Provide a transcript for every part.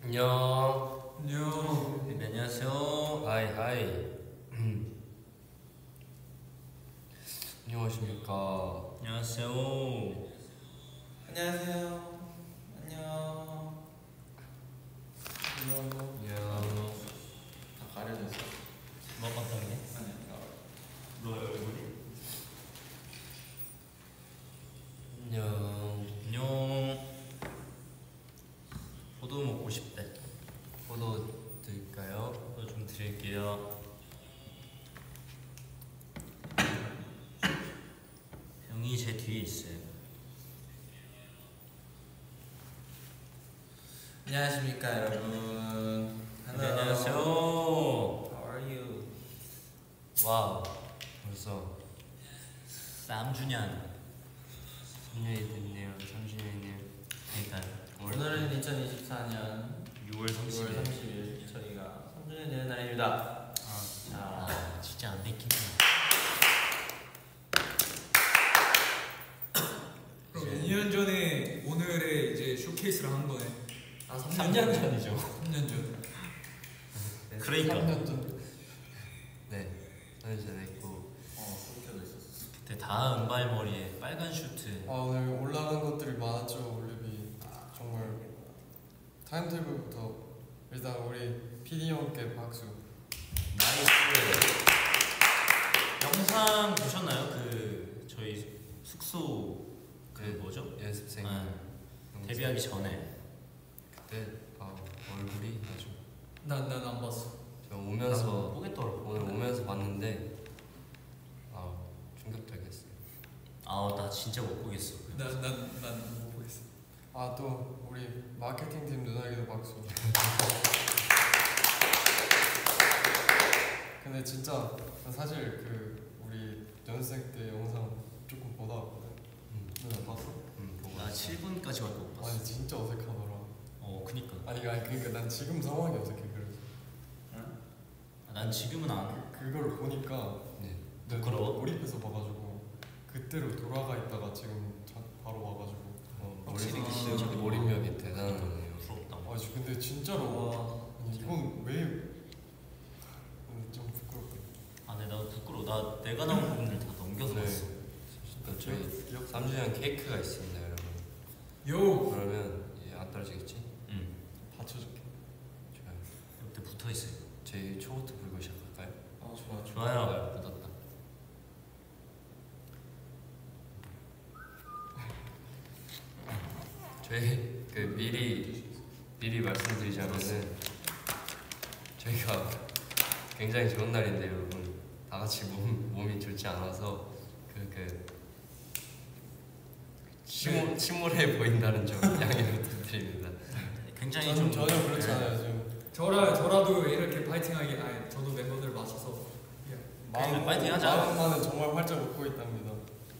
안녕. 안녕. 네, 안녕하세요. 하이 하이. 안녕하십니까. 안녕하세요. 안녕하세요. 안녕. 안녕. 다 가려졌어. 뭐 어떤 게? 아니, 너 얼굴이? 안녕. 안녕. 포도 먹고 싶대. 포도 드릴까요? 포도 좀 드릴게요. 형이 제 뒤에 있어요. 안녕하십니까 여러분. 네, 안녕하세요. How are you? 와우. 벌써 3주년. 3년이 됐네요. 3주년이네요. 그러니까요. 오늘은 2024년 6월 6월 30일. 30일 저희가 3주년 되는 날입니다. 아, 진짜 안 믿긴다. 그럼 2년 전에 오늘의 이제 쇼케이스를 한 거네. 아 3년 전이죠. 3년 전. 그러니까. 3년 전. 네. 3년 전에 있고. 그렇게도 있었어. 그때 다 은발머리에 빨간 슈트. 아 오늘 올라간 것들이 많았죠. 올리비 정말 타임테이블부터 일단 우리 PD 형께 박수. 나이스. 영상 보셨나요? 그 저희 숙소 그 뭐죠? 연습생. 네. 데뷔하기 전에. 그때 얼굴이 아주. 난안 봤어. 제가 오면서 보겠더라고. 오늘 오면서 봤는데 충격적이었어요. 나 진짜 못 보겠어. 난못 보겠어. 아 또 우리 마케팅 팀 누나에게도 박수. 근데 진짜 사실 그 우리 연습생 때 영상 조금 보다 왔거든. 누나 봤어? 보고 나 왔어요. 7분까지 밖에 못 봤어. 아니 진짜 어색하더라. 그니까. 아니 그러니까 난 지금 상황이 어색해. 그래서 난 지금은 안. 그걸 보니까 네. 내가 부끄러워? 몰입해서 봐가지고 그때로 돌아가 있다가 지금 바로 와가지고. 확실히 몰입- 진짜 몰입력이 대단하네요. 부럽다. 아 근데 진짜로 아니, 이건 왜 좀 부끄럽다. 근데 나도 부끄러워. 나 내가 나온 부분을 다 넘겨서 네. 봤어. 또 저희 3주년 케이크가 있습니다, 여러분. 요. 그러면 이제 안 떨어지겠지? 응. 받쳐줄게. 좋아요. 그때 붙어 있어요. 저희 초부터 불고 시작할까요? 좋아. 좋아요. 묻었다. 저희 그 미리 말씀드리자면은 저희가 굉장히 좋은 날인데 여러분 다 같이 몸이 좋지 않아서 침울해 보인다는 점 양해 부탁드립니다. 굉장히 저는 좀 전혀 그렇지 않아요 지금. 저라도 이렇게 파이팅하게. 아니 저도 멤버들 맞춰서. 그래, 파이팅 하자. 마음만은 정말 활짝 웃고 있답니다.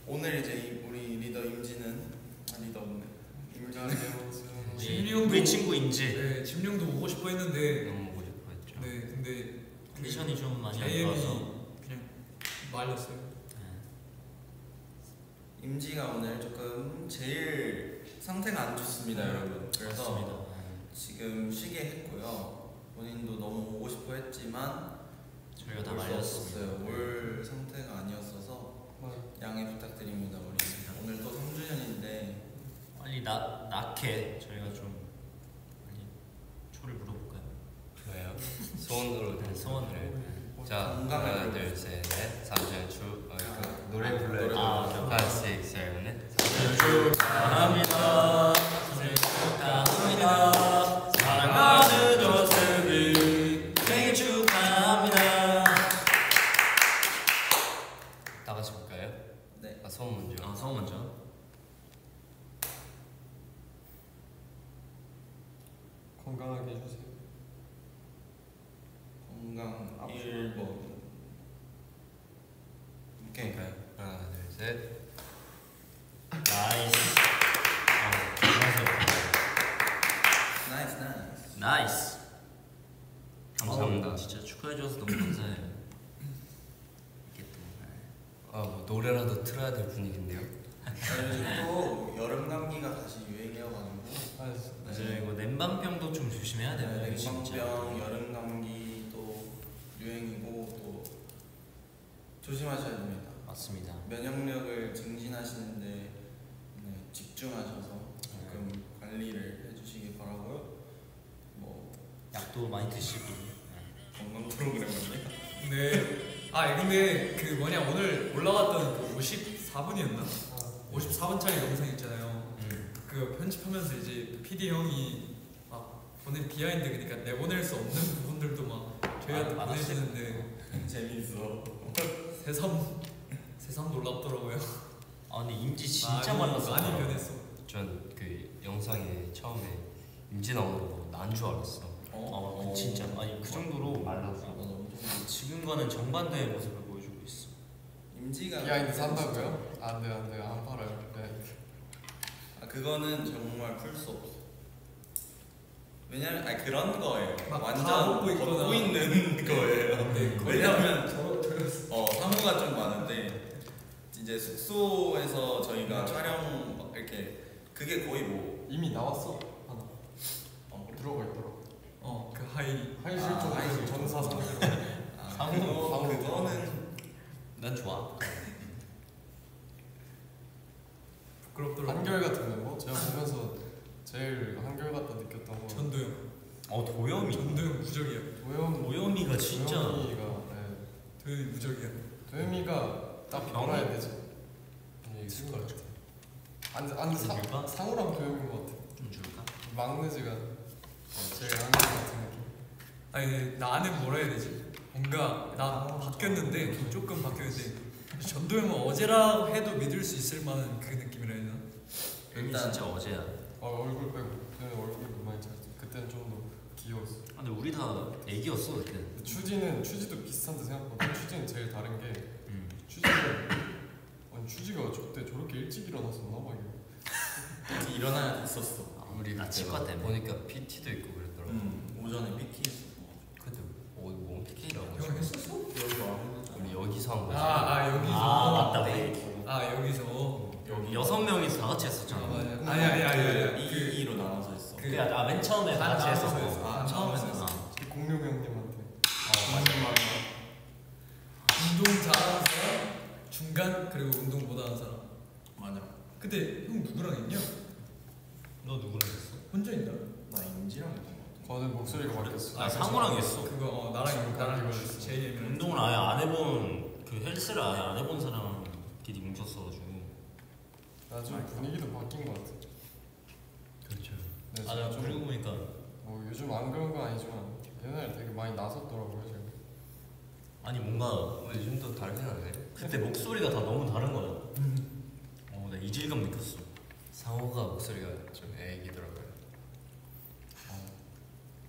오늘 이제 우리 리더 임지는 리더 없네. 진미 형도 우리 친구 인지. 네, 진명도 오고 싶어 했는데. 너무 보고 싶어했죠. 네, 근데 컨디션이 좀 많이 안 JM이 좋아서. 그냥 말렸어요. 임지가 오늘 조금 제일 상태가 안 좋습니다, 여러분. 그래서 맞습니다. 지금 쉬게 했고요. 본인도 너무 오고 싶어 했지만 저희가 다 올 수 말렸습니다. 없었어요. 올 상태가 아니었어서 양해 부탁드립니다. 우리 오늘 또 3주년인데 빨리 낳게 저희가 좀 빨리 초를 물어볼까요? 좋아요. 소원으로 된 소원을. 자, 건강을 하나, 빌어볼게요. 둘, 셋, 넷. 3주년 노래 불러요. 노래 하나, 씩, 셋, 넷. 축하합니다. 생일 축하합니다. 사랑하는 조슬기 생일 축하합니다. 다 같이 볼까요? 네. 소원 먼저. 성우 먼저. 건강하게 해주세요. 건강 앞으로. 1번. 오케이. 볼까요? 하나, 둘, 셋. 나이스. 나이스. 나이스. 감사합니다. 진짜 축하해줘서 너무 감사해요. 이게 또 뭐 노래라도 틀어야 될 분위기인데요. 요즘 또 여름 감기가 다시 유행이어가지고 아, 맞아요. 이거 냉방병도 좀 조심해야 돼요. 네, 이거 진짜. 냉방병, 여름 감기 또 유행이고 또 조심하셔야 됩니다. 맞습니다. 면역력을 증진하시는데 네, 집중하셔서 조금 관리를 해주시기 바라고요. 뭐 약도 많이 드시고. 건강 프로그램인데 네. 아 근데 그 뭐냐 오늘 올라갔던 그 54분이었나? 54분짜리 영상 있잖아요. 그 편집하면서 이제 PD 형이 막 보낸 비하인드 그러니까 내보낼 수 없는 부분들도 막 저희한테 보내시는데 재밌어. 새삼 놀랍더라고요. 아 근데 임지 진짜 많이 말랐어. 변했어. 전 그 영상에 처음에 임지 나오는 거 난 줄 알았어. 진짜 아니 그 정도로 말랐어. 지금과는 정반대의 모습을 보여주고 있어. 임지가 비하인드 산다고요? 안 돼요, 안 돼요. 안 팔아요. 비하인드. 그거는 정말 풀 수 없어. 왜냐면 그런 거예요. 막 다 완전 벗고 있거나. 벗고 있는 거예요. 네, 왜냐면 사무가 좀 많은데 이제 숙소에서 저희가 촬영 막 이렇게 그게 거의 뭐 이미 나왔어. 하나. 들어가 있더라고. 그 하이 하이 실종 하이 전사 상태로. 그거는 난 좋아. 부끄럽더라고. 한결같은 멤버? 제가 보면서 제일 한결같다 느꼈던 건 전도영. 도영이. 전도영 무적이야. 도영이가 진짜. 도영이가 네. 도영이 무적이야. 도영이가 딱 병이? 뭐라 해야 되지? 있을 것 같아. 안 줄까? 상우랑 도영인 것 같아. 좀 줄까? 막내즈가 제일 한결같은 느낌. 아니 나는 뭐라 해야 되지? 뭔가 나 바뀌었는데 조금 바뀌었는데 전도영은 어제라고 해도 믿을 수 있을 만한 그 느낌이라 해야 되나? 여기 일단- 진짜 어제야. 얼굴 빼고 그때는 얼굴도 많이 작았어. 그때는 좀 더 귀여웠어. 근데 우리 다 애기였어 그때. 근데 추지도 비슷한데 생각보다 추지는 제일 다른 게 음. 추지가 저때 저렇게 일찍 일어났었나 봐 이거. 일어나야 됐었어. 우리 나 그때 치과 막 때문에. 보니까 PT도 있고 그랬더라고. 오전에 PT 했어. 그때 뭔 PT라고? 형 했었어? 여기 와서 우리 여기서 한 거지. 여기서. 맞다. 여기서. 여기 6명이 다 같이 했었잖아. 아니. 2로 나눠서 했어. 맨 처음에 다 같이 했었어. 처음에 했어. 공룡 형님한테 운동 잘하는 사람, 중간 그리고 운동 못하는 사람. 맞아. 근데 형 누구랑 했냐? 너 누구랑 했어? 혼자 있나? 나 임지랑 했던 거 같아. 저는 목소리가 바뀌었어. 상우랑 했어. 그거 나랑 제이엠이랑. 운동을 아예 안 해본 그 헬스를 아예 안 해본 사람끼리 뭉쳤어가지고. 나좀 분위기도 바뀐 것 같아. 그렇죠. 네, 나 제가 좀 그러고 보니까 뭐 요즘 안 그런 건 아니지만 옛날에 되게 많이 나섰더라고요 제가. 아니 뭔가 요즘 또 다르긴 하네. 그때 목소리가 다 너무 다른 거야. 나 이질감 느꼈어. 상호가 목소리가 좀 애기더라고요.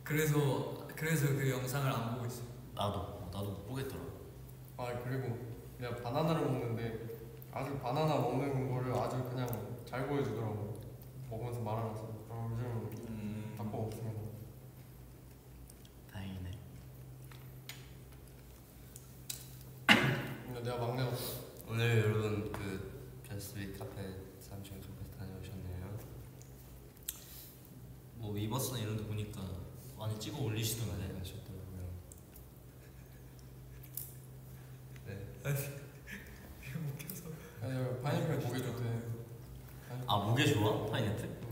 그래서 그 영상을 안 보고 있어. 나도 못 보겠더라. 그리고 그냥 바나나를 먹는데 아주 바나나 먹는 거를 아주 그냥 잘 보여주더라고. 먹으면서 말하면서. 요즘 바꿔 없습니다. 다행이네. 근데 내가 막내였어. 오늘 여러분 그 베스트윗 카페 삼촌 카페 다녀오셨네요. 뭐 위버스나 이런 데 보니까 많이 찍어 올리시던데. 많이 하셨더라고요. 네. 파인애플 목에 좋대. 목에 좋아? 파인애플?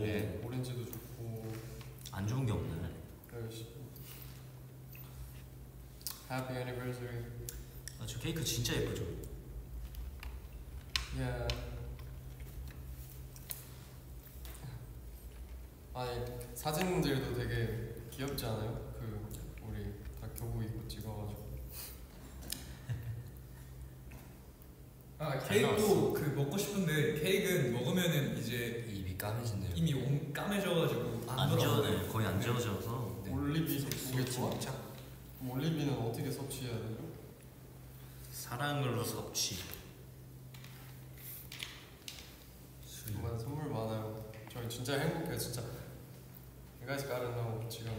네. 오렌지도 좋고. 안 좋은 게 없네. Happy anniversary. 저 케이크 진짜 예쁘죠? Yeah. 사진들도 되게 귀엽지 않아요? 우리 다 교복 입고 찍어가지고. 케이크도 그 먹고 싶은데 케이크는 먹으면은 이제 입이 까매진대요. 이미 까매져가지고 안 돌아가요. 지워져요. 거의 안 지워져서. 네. 올리비 목에 좋아? 올리비는 어떻게 섭취해야 되죠? 사랑으로 섭취. 정말 선물 많아요. 저희 진짜 행복해요, 진짜. You guys gotta know 지금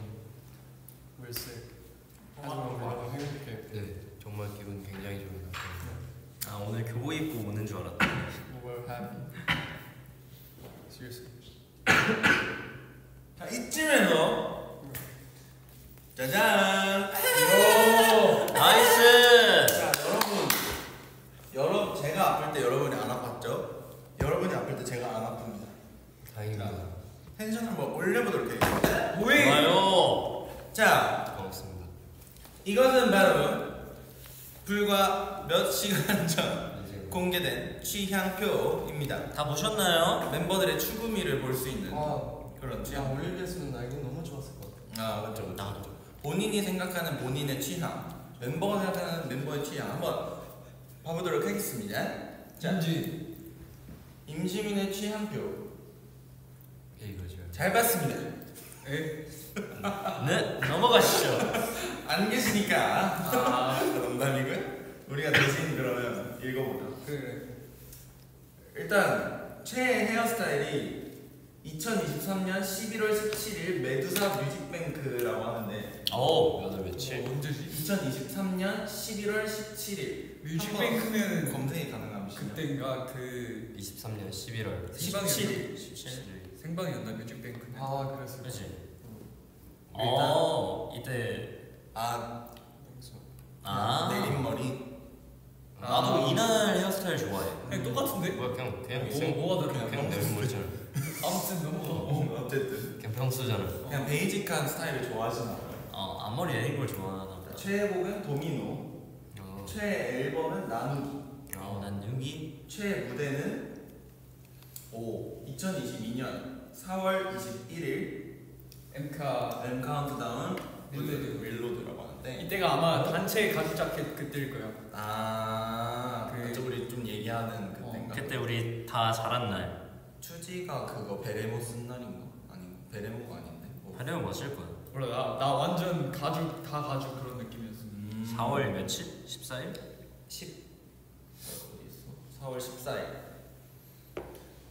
we're sick. 하지만 우리 너무 행복해. 네, 정말 기분 굉장히 좋습니다. 오늘 교복 입고 오는 줄 알았다. We're happy. Seriously. 자 이쯤에서 짜잔. 나이스. 자 여러분 제가 아플 때 여러분이 안 아팠죠? 여러분이 아플 때 제가 안 아픕니다. 다행입니다. 텐션 한번 올려보도록 하겠습니다. 좋아요. 자 고맙습니다. 이것은 바로 불과 몇 시간 전 이제 공개된 취향표입니다. 다 보셨나요? 멤버들의 추구미를 볼 수 있는 그런 그냥 취향. 올리겠으면 나 이거 너무 좋았을 것 같아. 아 맞죠. 나도. 본인이 생각하는 본인의 취향, 멤버가 생각하는 멤버의 취향 한번 봐보도록 하겠습니다. 자, 임시민의 취향표 이거죠. 잘 봤습니다. 에? 네, 넘어가시죠. 안 계시니까 농담이고요. 우리가 대신 그러면 읽어보자. 그래. 일단 최애 헤어스타일이 2023년 11월 17일 메두사 뮤직뱅크라고 하는데 오. 몇월 며칠? 언제지? 2023년 11월 17일 뮤직뱅크면 검색이 가능하시죠? 그때인가 그 23년 11월 17일 17일. 생방이었나 뮤직뱅크는? 아 그랬을 것 그렇지. 일단- 이때 아 내린머리. 내린머리 나도 이날 헤어스타일 좋아해. 그냥 똑같은데? 뭐야 그냥 뭐가 다르냐? 그냥 내린머리잖아. 아무튼 넘어가. 어쨌든 그냥 평소잖아. 그냥 베이직한 스타일을 좋아하시나 봐요. 앞머리 내린 걸 좋아하나 보다. 최애곡은 도미노, 최애 앨범은 나누기, 난 윤기. 최애 무대는 2022년 4월 21일 엠카 M 카운트다운 릴로드. 릴로드라고 하는데 이때가 아마 단체 가죽 자켓 그때일 거야. 그때 우리 좀 얘기하는 그때인가? 그때 우리 다 자란 날. 추지가 그거 베레모 쓴 날인가? 아닌가? 베레모가 아닌데 하려면 맞을 거야. 몰라 나 완전 가죽 다 가죽 그런 느낌이었어. 4월 며칠? 14일? 10 어디 있어? 4월 14일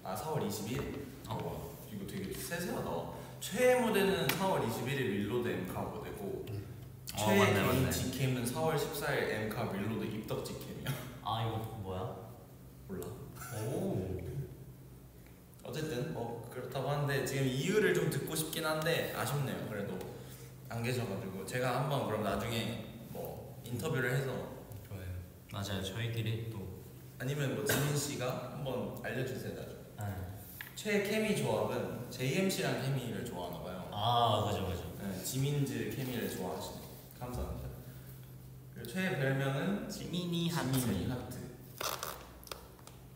4월 20일? 이거 되게 세세하다. 최애 무대는 4월 21일 릴로드 엠카 무대고 최애 맞네, 개인 맞네. 직캠은 4월 14일 엠카 릴로드 입덕 직캠이야. 이거 뭐야? 몰라. 오. 어쨌든 뭐 그렇다고 하는데 지금 이유를 좀 듣고 싶긴 한데 아쉽네요. 그래도 안 계셔가지고 제가 한번 그럼 나중에 뭐 인터뷰를 해서 좋아요. 맞아요. 저희끼리 또. 아니면 뭐 지민 씨가 한번 알려주세요 나중에. 네. 최애 케미 조합은 JMC랑 케미를 좋아하나 봐요. 그죠. 네, 지민즈 케미를 좋아하시네. 감사합니다. 그리고 최애 별명은 지민이 지민이 하트.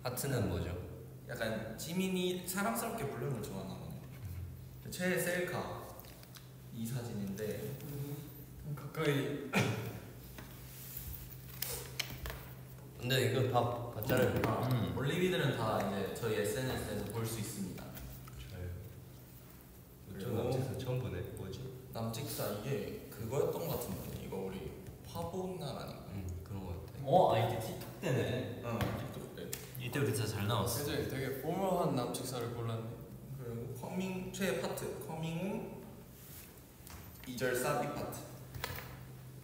하트는 뭐죠? 약간 지민이 사랑스럽게 부르는 걸 좋아하나 보네. 최애 셀카 이 사진인데 가까이. 근데 이거 다 가짜를 올리비들은 다 이제 저희 SNS에서 볼 수 있습니다. 좋아요. 그리고 저 남자에서 처음 보네. 뭐지? 남직사 이게 그거였던 것 같은데 이거 우리 화보 날 아닌가? 그런 거 같아. 이때 틱톡 때네. 응 틱톡 때. 이때 우리 진짜 잘 나왔어. 그지? 되게 포멀한 남직사를 골랐네. 그리고 커밍 최애 파트 커밍 2절 사비 파트.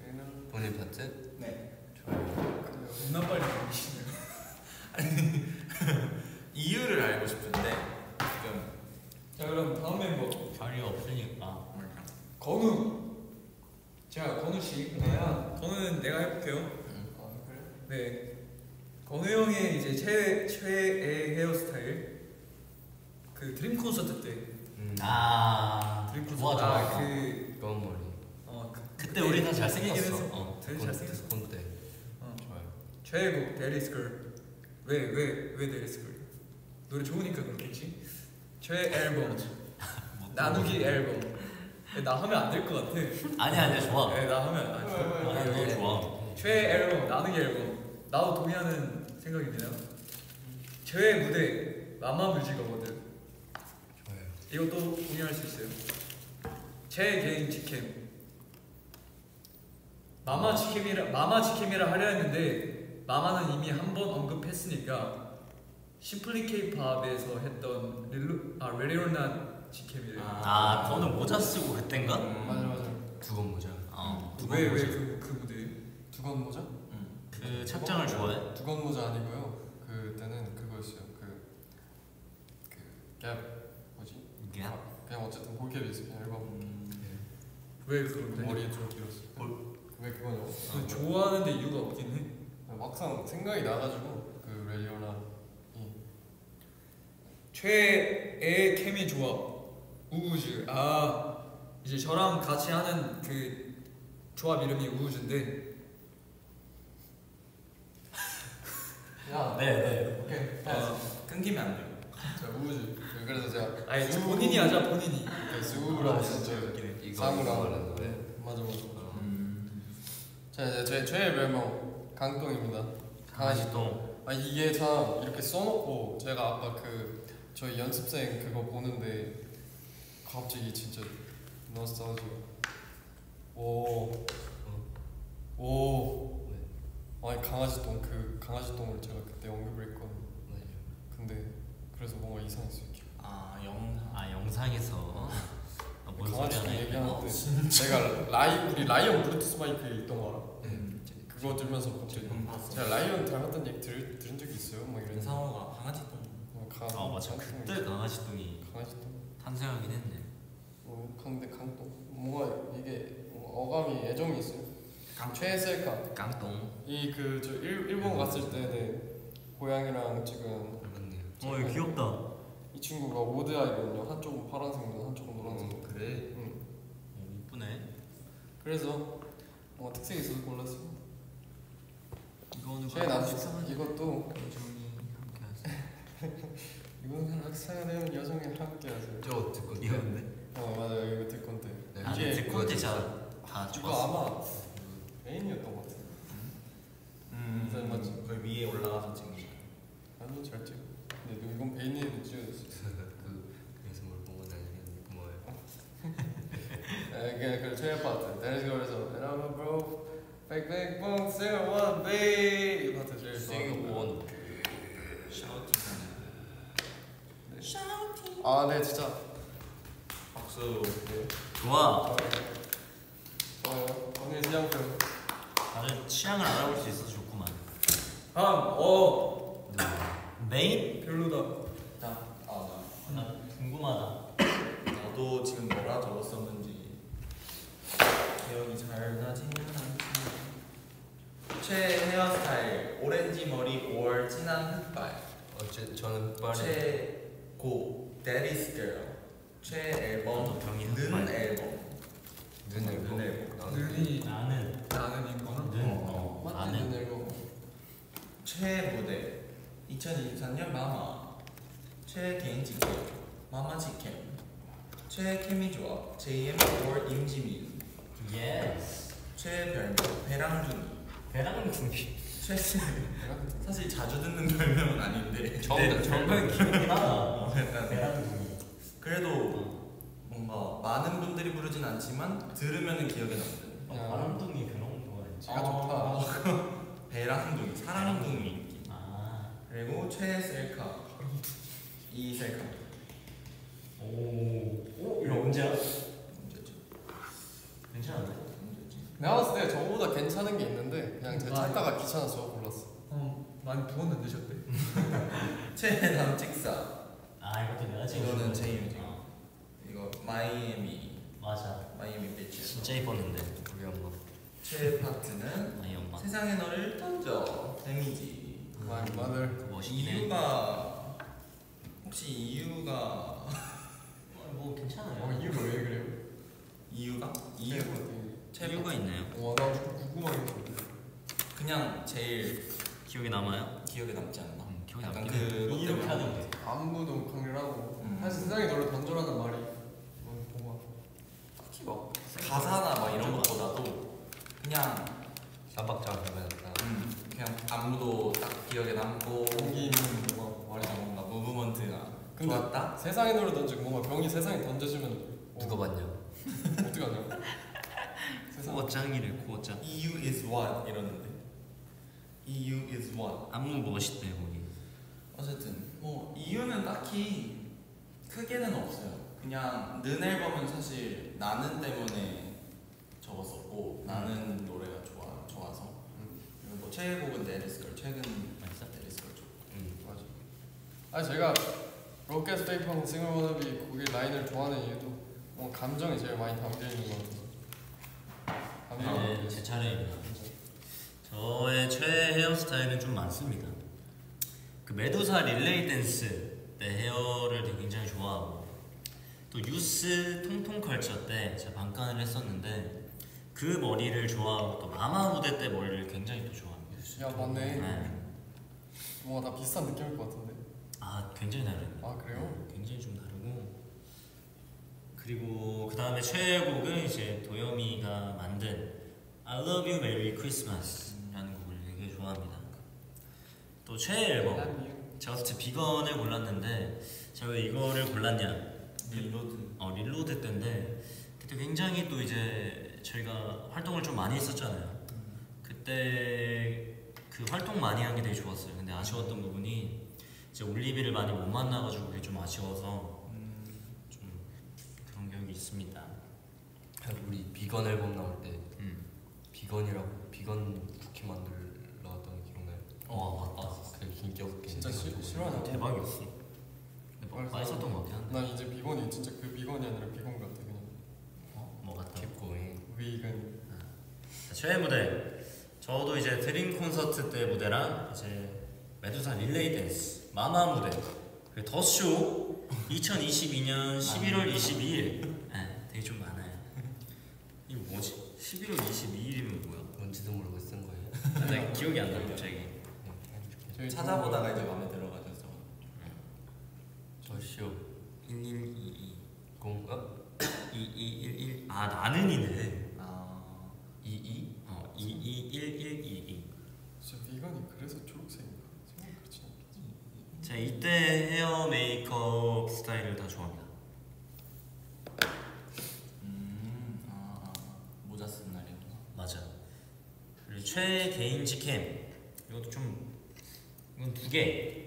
얘는 본인 파트? 네. 좋아요. 겁나 빨리 보이시네요. 이유를 알고 싶은데 지금 자 그럼 다음 멤버 자리가 없으니까. 건우. 자 건우 씨. 나야. 건우는 내가 해볼게요. 아 그래? 네. 건우 형의 이제 최애 헤어스타일. 그 드림 콘서트 때. 드림 콘서트. 좋아. 검은 머리. 그때 우리 다 잘생겼어. 생기긴 했어. 되게 잘생겼어. 콘때. 어. 좋아요. 최애곡 데리스 걸. 왜 데리스 걸? 노래 좋으니까 그렇겠지. 최애 앨범. 나누기 앨범. 나 하면 안 될 것 같아. 아니야 좋아. 네, 나 하면 안 돼. 너무 좋아. 최애 앨범, 나누기 앨범. 나도 동의하는 생각입니다. 최애 무대, 마마뮤직 어워드. 좋아요. 이것도 동의할 수 있어요. 최애 개인 직캠. 마마 직캠이라 하려 했는데 마마는 이미 한 번 언급했으니까 심플리 케이팝에서 했던 레디 or not 직캠이래요. 너는 모자 쓰고 그땐가? 맞아. 두건 모자. 왜 그 무대? 두건 모자? 그 착장을 좋아해? 두건 모자 아니고요. 그때는 그거였어요. 갭 뭐지? 갭? 그냥 어쨌든 볼캡이 있어. 그냥 앨범. 왜 그런데? 머리에 좀 길었어. 왜 그거냐고? 좋아하는데 이유가 없긴 해. 막상 생각이 나가지고 그 레리오나 최애 케미 조합 우우즈. 아 이제 저랑 같이 하는 그 조합 이름이 우우즈인데. 야, 네. 오케이. 끊기면 안 돼요. 자 우즈. 그래서 제가 아니 본인이 하자 본인이. 수우라고 진짜 이거 상우라고. 말하는 거예요. 맞아. 자 이제 제 최애 별명 강똥입니다. 강아지똥. 아 이게 참 이렇게 써놓고 제가 아까 그 저희 연습생 그거 보는데 갑자기 진짜 노스탈지아. 오. 아니 강아지똥 그 강아지똥을 제가 그때 언급을 했거든요. 근데 그래서 뭔가 이상했어요. 아 영상. 아 영상에서 뭔 소리 강아지똥 하나 얘기하는데 제가 우리 라이언 블루투스 마이크에 있던 거 알아? 그거 들면서 갑자기 봤어. 제가 라이언 닮았다는 얘기 들은 적이 있어요? 막 이런 상호가 강아지 똥. 아 맞아 그때 강아지똥이 강아지똥. 탄생하긴 했네. 근데 강똥 뭔가 이게 어감이 애정이 있어요. 최애 셀카. 깡똥. 이 그 저 일본 갔을 때 고양이랑 지금 이거 귀엽다. 이 친구가 오드 아이거든요. 한쪽은 파란색 눈, 한쪽은 노란색. 그래. 이쁘네. 그래서 뭔가 특색이 있어서 골랐습니다. 이거는 최애 남친 이것도 여정이 함께하세요. 이거는 학사되는 여성이 함께하세요. 저 듣고 이건데? 맞아요. 이거 듣건 때. 네. 아 이게 듣고 진짜 다 이거 좋았어. 아마 메인이었던 것 같아요. 맞지? 그 위에 올라가서 찍는 거. 아니 잘 찍어. 근데 이건 베인이도 찍어줬어. 그래서 뭘 보고 다니면 고마워요. 그 최애 파트. 데리스거에서 And I'm a bro, back back boom, sing one, babe. 이 파트 제일 좋아하고. 샤우팅. 아, 네 진짜. 박수. 좋아. 좋아요. 오늘 시장표. 다들 취향을 알아볼 수 있어서 좋구만. 메인? 별로다. 자, 나 궁금하다. 나도 지금 뭐라 적었었는지 기억이 잘 나지는 않지만 최애 헤어스타일 오렌지 머리 5월 진한 흑발. 저는 빠른 최고 Daddy's Girl. 최애 앨범 나도 병이 는 흑발. 앨범. 눈 앨범. 눈이 나는 나는이구나. 나는 맞는 앨범. 최애 무대 2023년 마마. 최애 개인 직업 마마 직캠. 최애 케미 조합 JM4 임지민. 예스. 최애 별명 배랑둥이. 배낭둥이. 최애 사실 자주 듣는 별명은 아닌데 처음 기억이 나. 약간 배낭둥이. 그래도 뭔가 많은 분들이 부르진 않지만 들으면 기억에 남는 바람둥이 그런 거 아니지? 제가 좋다. 배랑둥이 사랑둥이. 아. 그리고 최애 셀카 이 셀카 오. 이거 언제야? 언제죠? 괜찮은데? 언제지? 내가 봤을 때 저보다 괜찮은 게 있는데 그냥 제가 찾다가 귀찮아서 골랐어. 많이 부었는데 저때. 최애 남직사 아 이것도 내가 지금 이거는 제이뮤직. 어, 이거 마이애미 맞아. 비치. 진짜 이뻤는데 우리 엄마. 최애 파트는 아니 엄마. 세상에 너를 던져 데미지. 마늘. 그 멋있긴 해. 이유가 혹시 이유가 뭐 괜찮아요. 이유가 왜 그래요? 이유가 이유 이유가 있나요? 나 궁금하게 했는데. 그냥 제일 기억에 남아요? 기억에 남지 않나? 기억에 약간 남긴 해. 그것 이렇게 때문에. 하는 게. 안무도 강렬하고 음. 사실 세상에 너를 던져라는 말이 너무 고마워. 딱히 막 가사나 막 이런 것보다도 그냥 쌈박장 하면 그냥 안무도 딱 기억에 남고 공기 있는 뭔가 말이 뭔가 무브먼트가 근데 좋았다. 세상에 너를 던지고 뭔가 병이 세상에 던져지면 누가 봤냐? 어떻게 하냐? 세상 코어짱이래 코어짱. EU is what 이러는데 EU is what. 안무 멋있대 거기. 어쨌든 뭐 이유는 딱히 크게는 없어요. 그냥 는 앨범은 사실 나는 때문에 적었었고 나는 노래가 좋아서 그리고 뭐 최애곡은 데리스걸 최근 맞아? 데리스걸 쪽. 맞아. 아니 제가 로켓 페이퍼 싱글 워너비 곡의 라인을 좋아하는 이유도 뭐 감정이 제일 많이 담겨 있는 것 같아서. 네, 제 차례입니다. 저의 최애 헤어스타일은 좀 많습니다. 그 메두사 릴레이 댄스 때 헤어를 되게 굉장히 좋아하고, 또 유스 통통 컬처 때 제가 반칸을 했었는데 그 머리를 좋아하고, 또 마마 무대 때 머리를 굉장히 또 좋아합니다. 야 맞네. 네. 뭔가 다 비슷한 느낌일 것 같은데. 아 굉장히 다릅니다. 아 그래요? 네, 굉장히 좀 다르고, 그리고 그 다음에 최애곡은 이제 도요미가 만든 I Love You Merry Christmas라는 곡을 되게 좋아합니다. 또 최애 앨범 저스트 비건을 골랐는데, 제가 왜 이거를 골랐냐? 릴로드 때인데, 그때 굉장히 또 이제 저희가 활동을 좀 많이 했었잖아요. 그때 그 활동 많이 한 게 되게 좋았어요. 근데 아쉬웠던 부분이 이제 올리비를 많이 못 만나가지고 그게 좀 아쉬워서 좀 그런 기억이 있습니다. 우리 비건 앨범 나올 때 비건이라고 비건 쿠키 만들러 갔던 거 기억나요? 맞다. 그 인격 진짜 싫어하냐고. 대박이었어. 근데 뭐 맛있었던 것 같긴 한데. 난 이제 비건이 진짜 그 비건이 아니라 비건 같아 그냥. 뭐 같다. 킵고잉. 위건. 자, 최애 무대. 저도 이제 드림 콘서트 때 무대랑 이제 메두사 릴레이 댄스, 마마 무대, 그리고 더쇼 2022년 11월 22일. 네, 되게 좀 많아요. 이거 뭐지? 11월 22일이면 뭐야? 뭔지도 모르고 쓴 거예요. 나 기억이 안 나, 갑자기. 찾아보다가 이제 마음에 들어가지고. 저쇼 1122 공 2211. 아 나는이네. 22? 221122. 진짜 비건이 그래서 초록색인가? 생각 그렇지 않겠지. 자, 이때 헤어 메이크업 스타일을 다 좋아합니다. 모자 쓴 날이구나. 맞아. 그리고 최애 개인 직캠, 이것도 좀, 이건 두 개.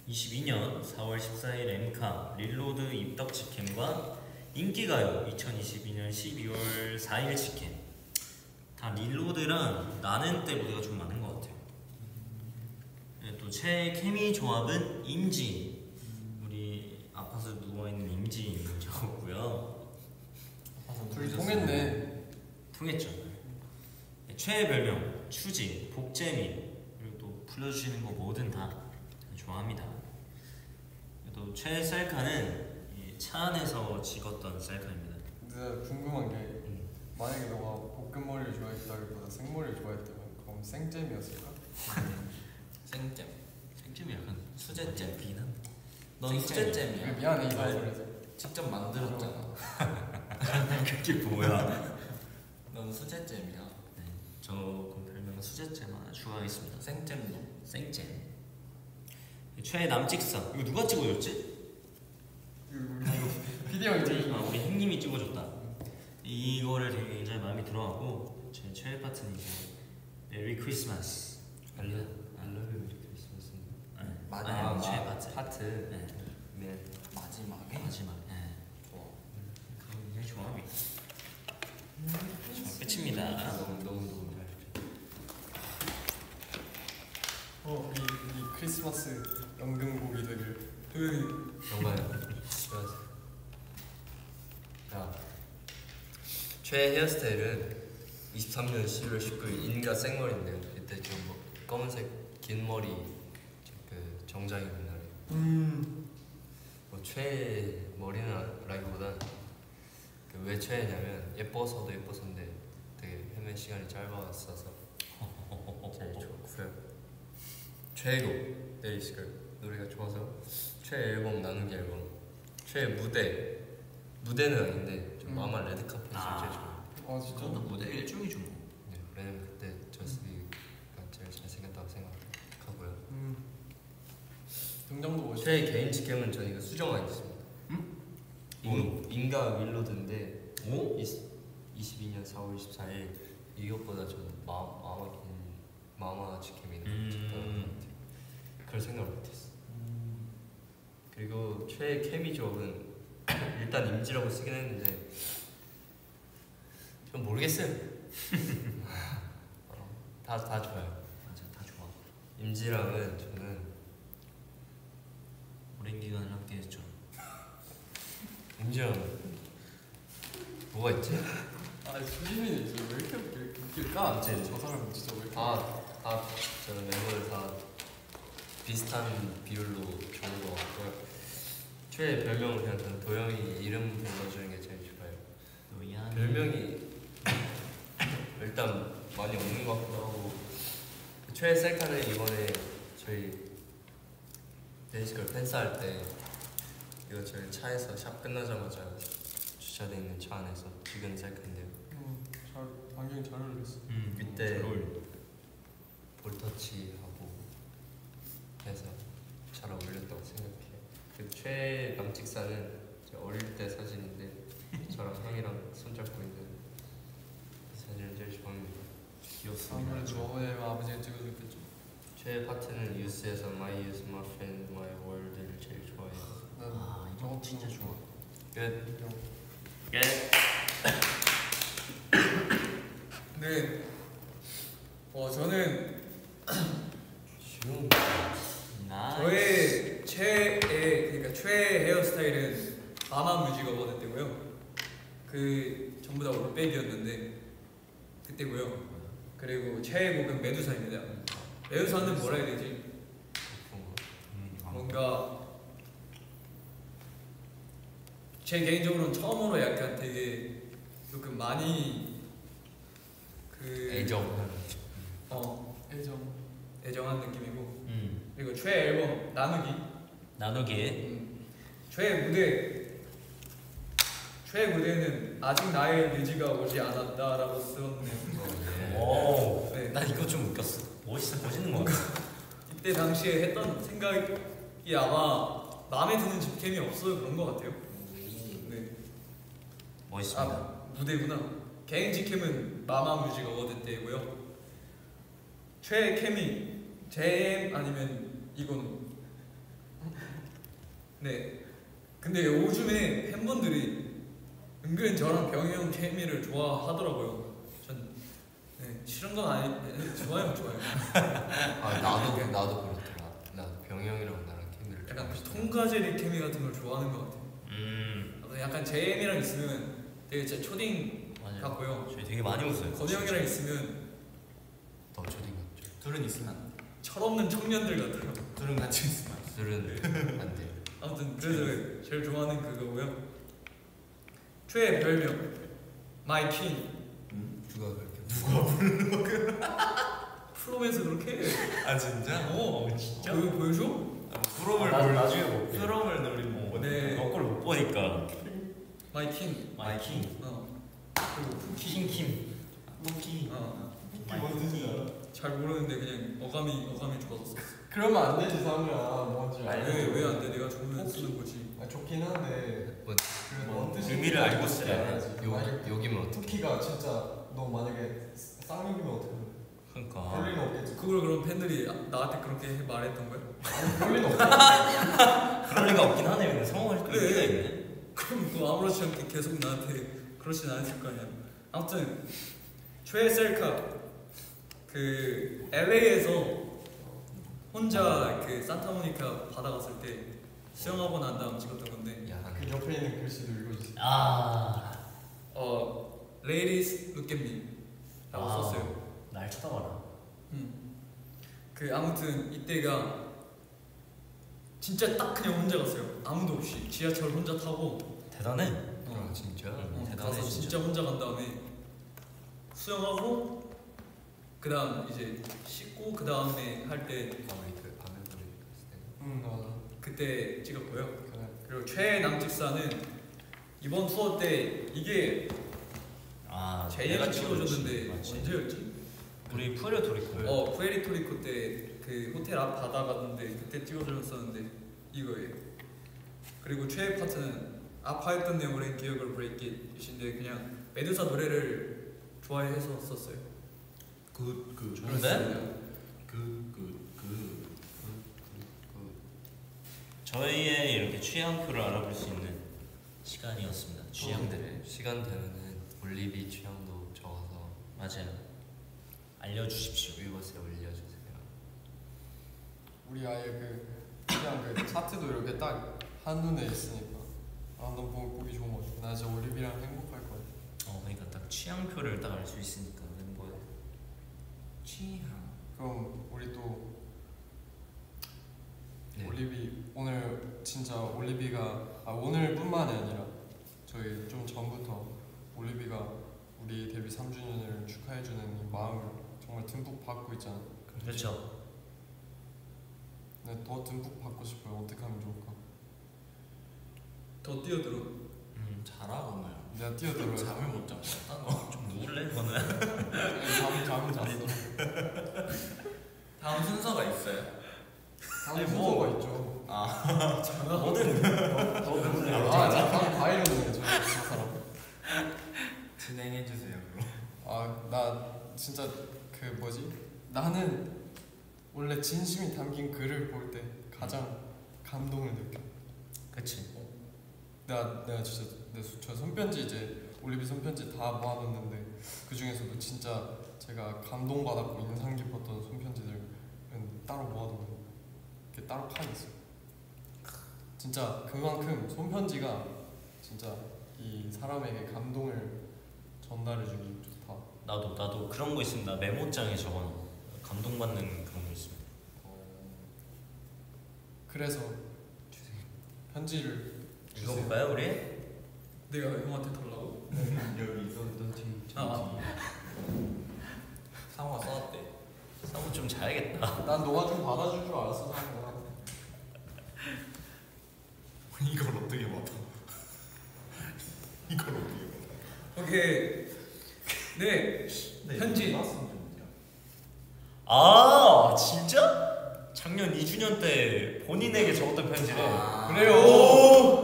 2022년 4월 14일 엠카 릴로드 입덕 직캠과 인기가요 2022년 12월 4일 직캠. 다 릴로드랑 나는 때 무대가 좀 많은 것 같아요. 네, 또 최애 케미 조합은 임지. 우리 아파서 누워있는 임지였고요. 둘이 통했네. 통했죠. 네, 최애 별명 추지, 복재미, 그리고 또 불러주시는 거 뭐든 다 좋아합니다. 또 최애 셀카는 이 차 안에서 찍었던 셀카입니다. 근데 궁금한 게 만약에 너가 볶음머리를 좋아했다기보다 생머리를 좋아했다면 그럼 생잼이었을까? 생잼. 생잼이 약간 수제잼. 비난. 넌 생잼이. 수제잼이야. 미안해 이거 그래서. 직접 만들었잖아. 그게 뭐야? 넌 수제잼이야. 네, 저 그럼 별명 수제잼 하나 추가하겠습니다. 생잼도. 생잼. 최애 남직사. 이거 누가 찍어줬지? PD 형이 되게 우리 형님이 찍어줬다. 이거를 되게 굉장히 마음에 들어하고, 제 최애 파트는 이제 메리 크리스마스. 알러뷰 메리 크리스마스인데. 아니 최애 파트. 파트. 네. 네. 마지막에. 마지막. 네. 좋아. 그거 굉장히 좋아합니다. 끝입니다. 너무 이 크리스마스 연금곡이 되길. 영광. 자, 최애 헤어스타일은 23년 11월 19일 인가 생머리인데요. 이때 좀 뭐 검은색 긴 머리 그 정장 입은 날에. 뭐 최애 머리라기보단 그 왜 최애냐면 예뻐서도 예뻤었는데 되게 헤맨 시간이 짧았어서 제일 좋고요. 최애곡 데이스걸 노래가 좋아서 최애 앨범 나누기 앨범. 최애 무대는 아닌데 좀 마마 레드카펫이 제일 좋아요. 아 진짜? 그것도 무대 일종이죠 뭐. 네, 왜냐면 그때 저스비가 제일 잘생겼다고 생각하고요. 등장도 멋있어. 최애 개인 직캠은 저 이거 수정안 있습니다. 인가 윌로드인데 오? 22년 4월 24일 이것보다 좀 마마 직캠이 좋다는 것 같아요. 그걸 생각을 못했어. 그리고 최애 케미 조합은 일단 임지라고 쓰긴 했는데 전 모르겠어요. 다 좋아요. 맞아, 다 좋아. 임지랑은 저는 오랜 기간을 함께했죠. 임지영 뭐가 있지? 아 수지민이 진짜 왜 이렇게 웃길까? 저 사람 진짜 왜 이렇게 저는 멤버들 다 비슷한 비율로 좋은 것 같고요. 최애 별명은 그냥 저는 도영이 이름 불러주는 게 제일 좋아요. 노이안. 별명이 일단 많이 없는 것 같기도 하고, 최애 셀카는 이번에 저희 데이스컬 팬싸할 때 이거 저희 차에서 샵 끝나자마자 주차돼 있는 차 안에서 찍은 셀카인데요. 잘 안경 잘 어울렸어. 그때 잘 어울려. 볼터치하고 해서 잘 어울렸다고 생각해요. 그 최애 남직사는 제가 어릴 때 사진인데 저랑 형이랑 손잡고 있는 그 사진을 제일 좋아합니다. 귀엽습니다. 아무래도 어머니와 아버지가 찍어줬겠죠. 최애 파트는 유스에서 My Youth, My Friend, My World를 제일 좋아해요. 아 이거 진짜 좋아. 끝. 네. 저는 쉬운 저의 그러니까 최애 헤어스타일은 마마 뮤직 어워드 때고요. 그 전부 다 올백이었는데 그때고요. 그리고 최애 곡은 메두사입니다. 메두사는 뭐라 해야 되지? 뭔가 제 개인적으로는 처음으로 약간 되게 조금 많이 애정. 애정한 느낌이고, 그리고 최애 앨범 나누기. 최애 무대는 아직 나의 의지가 오지 않았다라고 썼네요. 오. 네. 난 이거 좀 웃겼어. 멋있는 것 같아. 이때 당시에 했던 생각이 아마 마음에 드는 집캠이 없어요 그런 것 같아요. 네. 멋있습니다. 무대구나. 개인 직캠은 마마 뮤직 어워드 때고요. 최애 캠이 JM 아니면 이건. 네. 근데 요즘에 팬분들이 은근 저랑 병이 형 케미를 좋아하더라고요. 전 싫은 건 좋아요. 나도 그렇더라. 나 병이 형이랑 나랑 케미를 약간 그 통과제리 케미 같은 걸 좋아하는 것 같아요. 약간 JM이랑 있으면 되게 진짜 초딩 맞아요. 같고요. 저희 되게 많이 웃어요. 건우 형이랑 있으면 더 초딩 같죠. 둘은 있으면 안 돼. 철없는 청년들 같아요. 둘은 같이 있으면 안 돼. 술은 안 돼. 아무튼 그래서 제일 좋아하는 그거고요. 최애 별명 마이킹. 누가 그렇게 프롬에서 그렇게 해. 아 진짜? 진짜? 그거 보여줘? 프롬을 나중에 볼게. 프롬을 우리 뭐 네. 거꾸로 못 보니까. 마이킹. 마이킹. 그리고 쿠키. 킹킴. 쿠키. 뭔 뜻인지 알아? 잘 모르는데 그냥 어감이 좋아서 썼어. 그러면 안 되지 상우야. 뭔지 알아? 왜안 돼? 내가 좋으면 쓰는 거지. 좋긴 한데 뭐, 뭔 뜻인지 의미를 알고 써야 알아야지. 만약에 여기면 어떻게? 쿠키가 진짜 너 만약에 쌍욕이면 어떻게 해? 그러니까. 그럴 리는 없겠지. 그걸 그럼 팬들이 나한테 그렇게 말했던 거야? 아니 그럴 리는 없겠지. 그럴 리가 없긴 하네. 근데 성공할 그래. 의미가 있네. 그럼 또 아무렇지 않게 계속 나한테 그러진 않았을 거 아니야. 아무튼 최애 셀카 그 LA에서 혼자 그 산타모니카 바다 갔을 때 수영하고 난 다음 찍었던 건데 야한. 그 옆에 있는 글씨도 읽어주세요. Ladies look at me 라고 썼어요. 날 쳐다봐라. 그 아무튼 이때가 진짜 딱 그냥 혼자 갔어요. 아무도 없이 지하철 혼자 타고 대단해. 진짜? 대단해, 가서 진짜 혼자 간 다음에 수영하고 그 다음 이제 씻고 그 다음에 할 때 우리 밤에 보내줬을 때. 맞아. 그때 찍었고요. 그래. 그리고 최애 남직사는 이번 투어 때 이게 제이가 찍어줬는데 언제였지? 우리 푸에르토리코. 푸에르토리코 때 그 호텔 앞 바다 갔는데 그때 찍어줬었는데 이거예요. 그리고 최애 파트는 아파했던 내 오랜 기억을 브레이크잇인데 그냥 메두사 노래를 좋아해서 썼어요. 좋은데? 저희의 이렇게 취향표를 알아볼 수 있는 시간이었습니다. 취향들을. 시간 되면은 올리비 취향도 적어서 맞아요. 알려주십시오. 위버스에 올려주세요. 우리 아예 그 그냥 그 차트도 이렇게 딱 한눈에 있으니까 너무 보기 좋은 것 같아. 나 진짜 올리비랑 행복할 것 같아. 그러니까 딱 취향표를 딱 알 수 있으니까 멤버의 취향. 그럼 우리 또 네. 올리비 오늘 진짜 올리비가 오늘뿐만이 아니라 저희 좀 전부터 올리비가 우리 데뷔 3주년을 축하해주는 이 마음을 정말 듬뿍 받고 있잖아. 그렇죠. 근데 더 듬뿍 받고 싶어요. 어떻게 하면 좋을까? 더 뛰어들어. 잘하구나. 내가 뛰어들어요. 잠을 못 자고. 좀 누울래? 그거는 잠은 잤어. 다음 순서가 있어요. 다음 아니, 순서가 뭐. 있죠. 뭐든 너 누굴래? 다 이러는 저 사람. 진행해 주세요. 그럼. 나 진짜 그 뭐지? 나는 원래 진심이 담긴 글을 볼 때 가장 감동을 느껴. 그치. 내가 진짜 저 손편지 이제 올리비 손편지 다 모아놨는데 그 중에서도 진짜 제가 감동받았고 인상 깊었던 손편지들은 따로 모아두고 이렇게 따로 칸이 있어요. 진짜 그만큼 손편지가 진짜 이 사람에게 감동을 전달해주기 좋다. 나도 그런 거 있으면 나 메모장에 적어놔. 감동받는 그런 거 있으면. 그래서 편지를 주세요. 읽어볼까요 우리? 내가 형한테 달라고? 여기 있어. 상호가 써왔대. 상우 좀 자야겠다. 난 너가 좀 받아줄 줄 알았어. 이걸 어떻게 받아? 이걸 어떻게 받아? 오케이. 네. 편지. 아 진짜? 작년 2주년 때 본인에게 적었던 편지래. 그래요.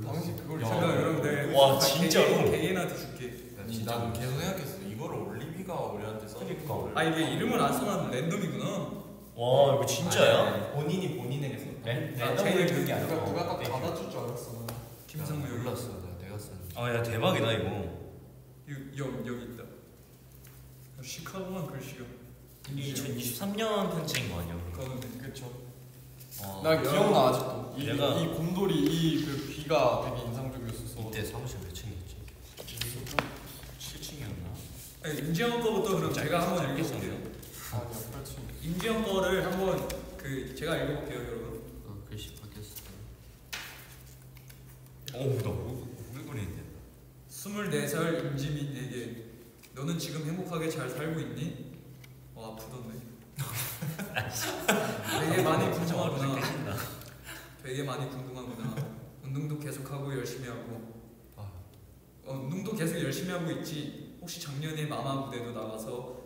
당신 그걸 잠깐 여러분들. 와, 진짜로? 개개인한테 줄게. 난 계속 생각했어. 이걸 올리비가 우리한테 써니까. 그러니까. 이게 이름을 안 써놨는 랜덤이구나. 와 이거 진짜야? 아니, 본인이 본인에게 써. 랜덤으로 주는 게 아니라 누가 딱 받아줄 줄 알았어. 김상무 여기. 몰랐어. 내가 썼는지. 아야 대박이다 이거. 여기 있다. 시카고만 글씨가. 2023년 편지인 거 아니야? 그거는 그렇죠. 와, 나 기억나 아직도. 내가- 이 곰돌이 이 그 귀가 되게 인상적이었어. 이때 사무실 몇 층이었지? 7층이었나? 임지영 거부터 그럼 제가 한번 읽어볼게요. 아니야, 8층. 임지영 거를 한번 제가 읽어볼게요, 여러분. 글씨 바뀌었어. 어우 나 오글거리는데. 24살 임지민에게 너는 지금 행복하게 잘 살고 있니? 아프던데. 되게 많이 궁금하구나. 되게 많이 궁금하구나. 운동도 계속하고 열심히 하고. 운동도 계속 열심히 하고 있지. 혹시 작년에 마마 무대도 나가서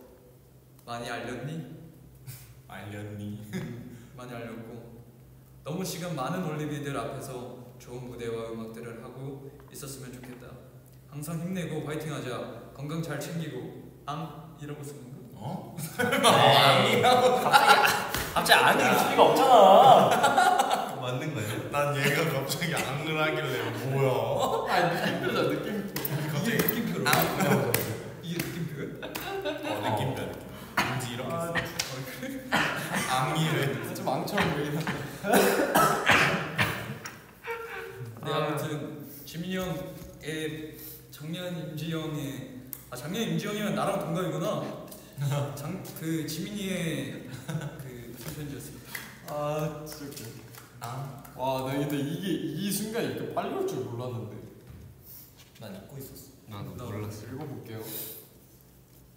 많이 알렸니? 알렸니? 많이 알렸고. 너무 지금 많은 올리비들 앞에서 좋은 무대와 음악들을 하고 있었으면 좋겠다. 항상 힘내고 파이팅하자. 건강 잘 챙기고. 이라고 쓰는 거? 어? 갑자기 아는 소리가 없잖아. 맞는 거예요? 난 얘가 갑자기 앙을 하길래 뭐야? 느낌표다, 느낌표. 이게 느낌표로. 이게 느낌표야? 느낌표. 왠지 이렇게 써. 앙이래. 좀 앙처럼 보이긴 한데. 네, 아무튼 지민이 형의 작년 임지영이면 나랑 동갑이구나. 그 지민이의 그 손편지였습니다. 진짜 웃겨. 와, 나 근데 이 순간이 이렇게 빨리 올 줄 몰랐는데. 난 잊고 있었어. 난 나 몰랐어. 읽어볼게요.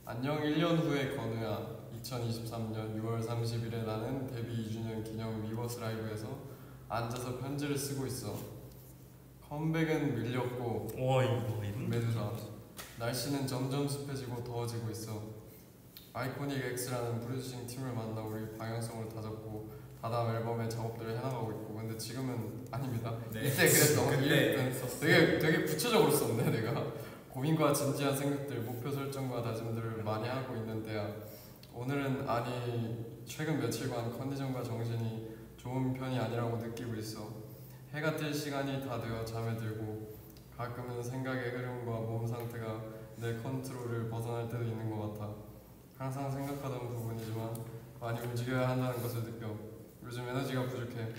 안녕 1년 후의 건우야. 2023년 6월 30일에 나는 데뷔 2주년 기념 위버스 라이브에서 앉아서 편지를 쓰고 있어. 컴백은 밀렸고 와 이거 이런 메두사 날씨는 점점 습해지고 더워지고 있어. 아이코닉 X라는 프로듀싱 팀을 만나 우리 방향성을 다잡고 다다음 앨범의 작업들을 해나가고 있고. 근데 지금은 아닙니다. 네. 이때 그랬어. 그때 되게 구체적으로 썼네 내가. 고민과 진지한 생각들, 목표 설정과 다짐들을 많이 하고 있는 때야. 오늘은 최근 며칠간 컨디션과 정신이 좋은 편이 아니라고 느끼고 있어. 해가 뜰 시간이 다 되어 잠에 들고 가끔은 생각의 흐름과 몸 상태가 내 컨트롤을 벗어날 때도 있는 것 같아. 항상 생각하던 부분이지만 많이 움직여야 한다는 것을 느껴. 요즘 에너지가 부족해.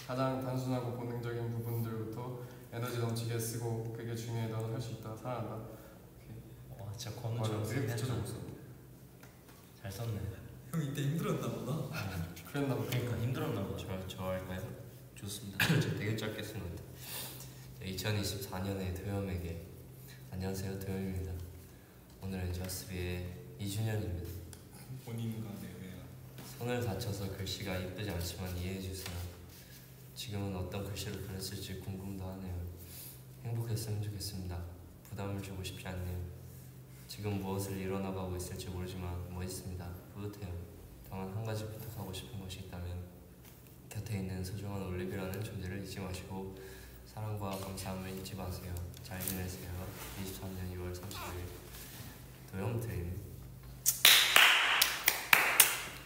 가장 단순하고 본능적인 부분들부터 에너지 넘치게 쓰고 그게 중요해. 넌 할 수 있다. 사랑한다. 와 진짜 맞아, 권우처럼 되게 붙여주고 있어. 잘 썼네. 형 이때 힘들었나 보다. 그랬나 보다. 그러니까 힘들었나 봐. 저 할까요? 좋습니다. 저 되게 짧게 쓴 것 같아요. 2024년의 도염에게 안녕하세요, 도염입니다. 오늘은 저스비의 2주년입니다. 본인과 내외가 손을 다쳐서 글씨가 이쁘지 않지만 이해해주세요. 지금은 어떤 글씨를 그렸을지 궁금도 하네요. 행복했으면 좋겠습니다. 부담을 주고 싶지 않네요. 지금 무엇을 이뤄나가고 있을지 모르지만 멋있습니다. 뿌듯해요. 다만 한 가지 부탁하고 싶은 것이 있다면 곁에 있는 소중한 올리비라는 존재를 잊지 마시고 사랑과 감사함을 잊지 마세요. 잘 지내세요. 23년 2월 30일 도염 드림.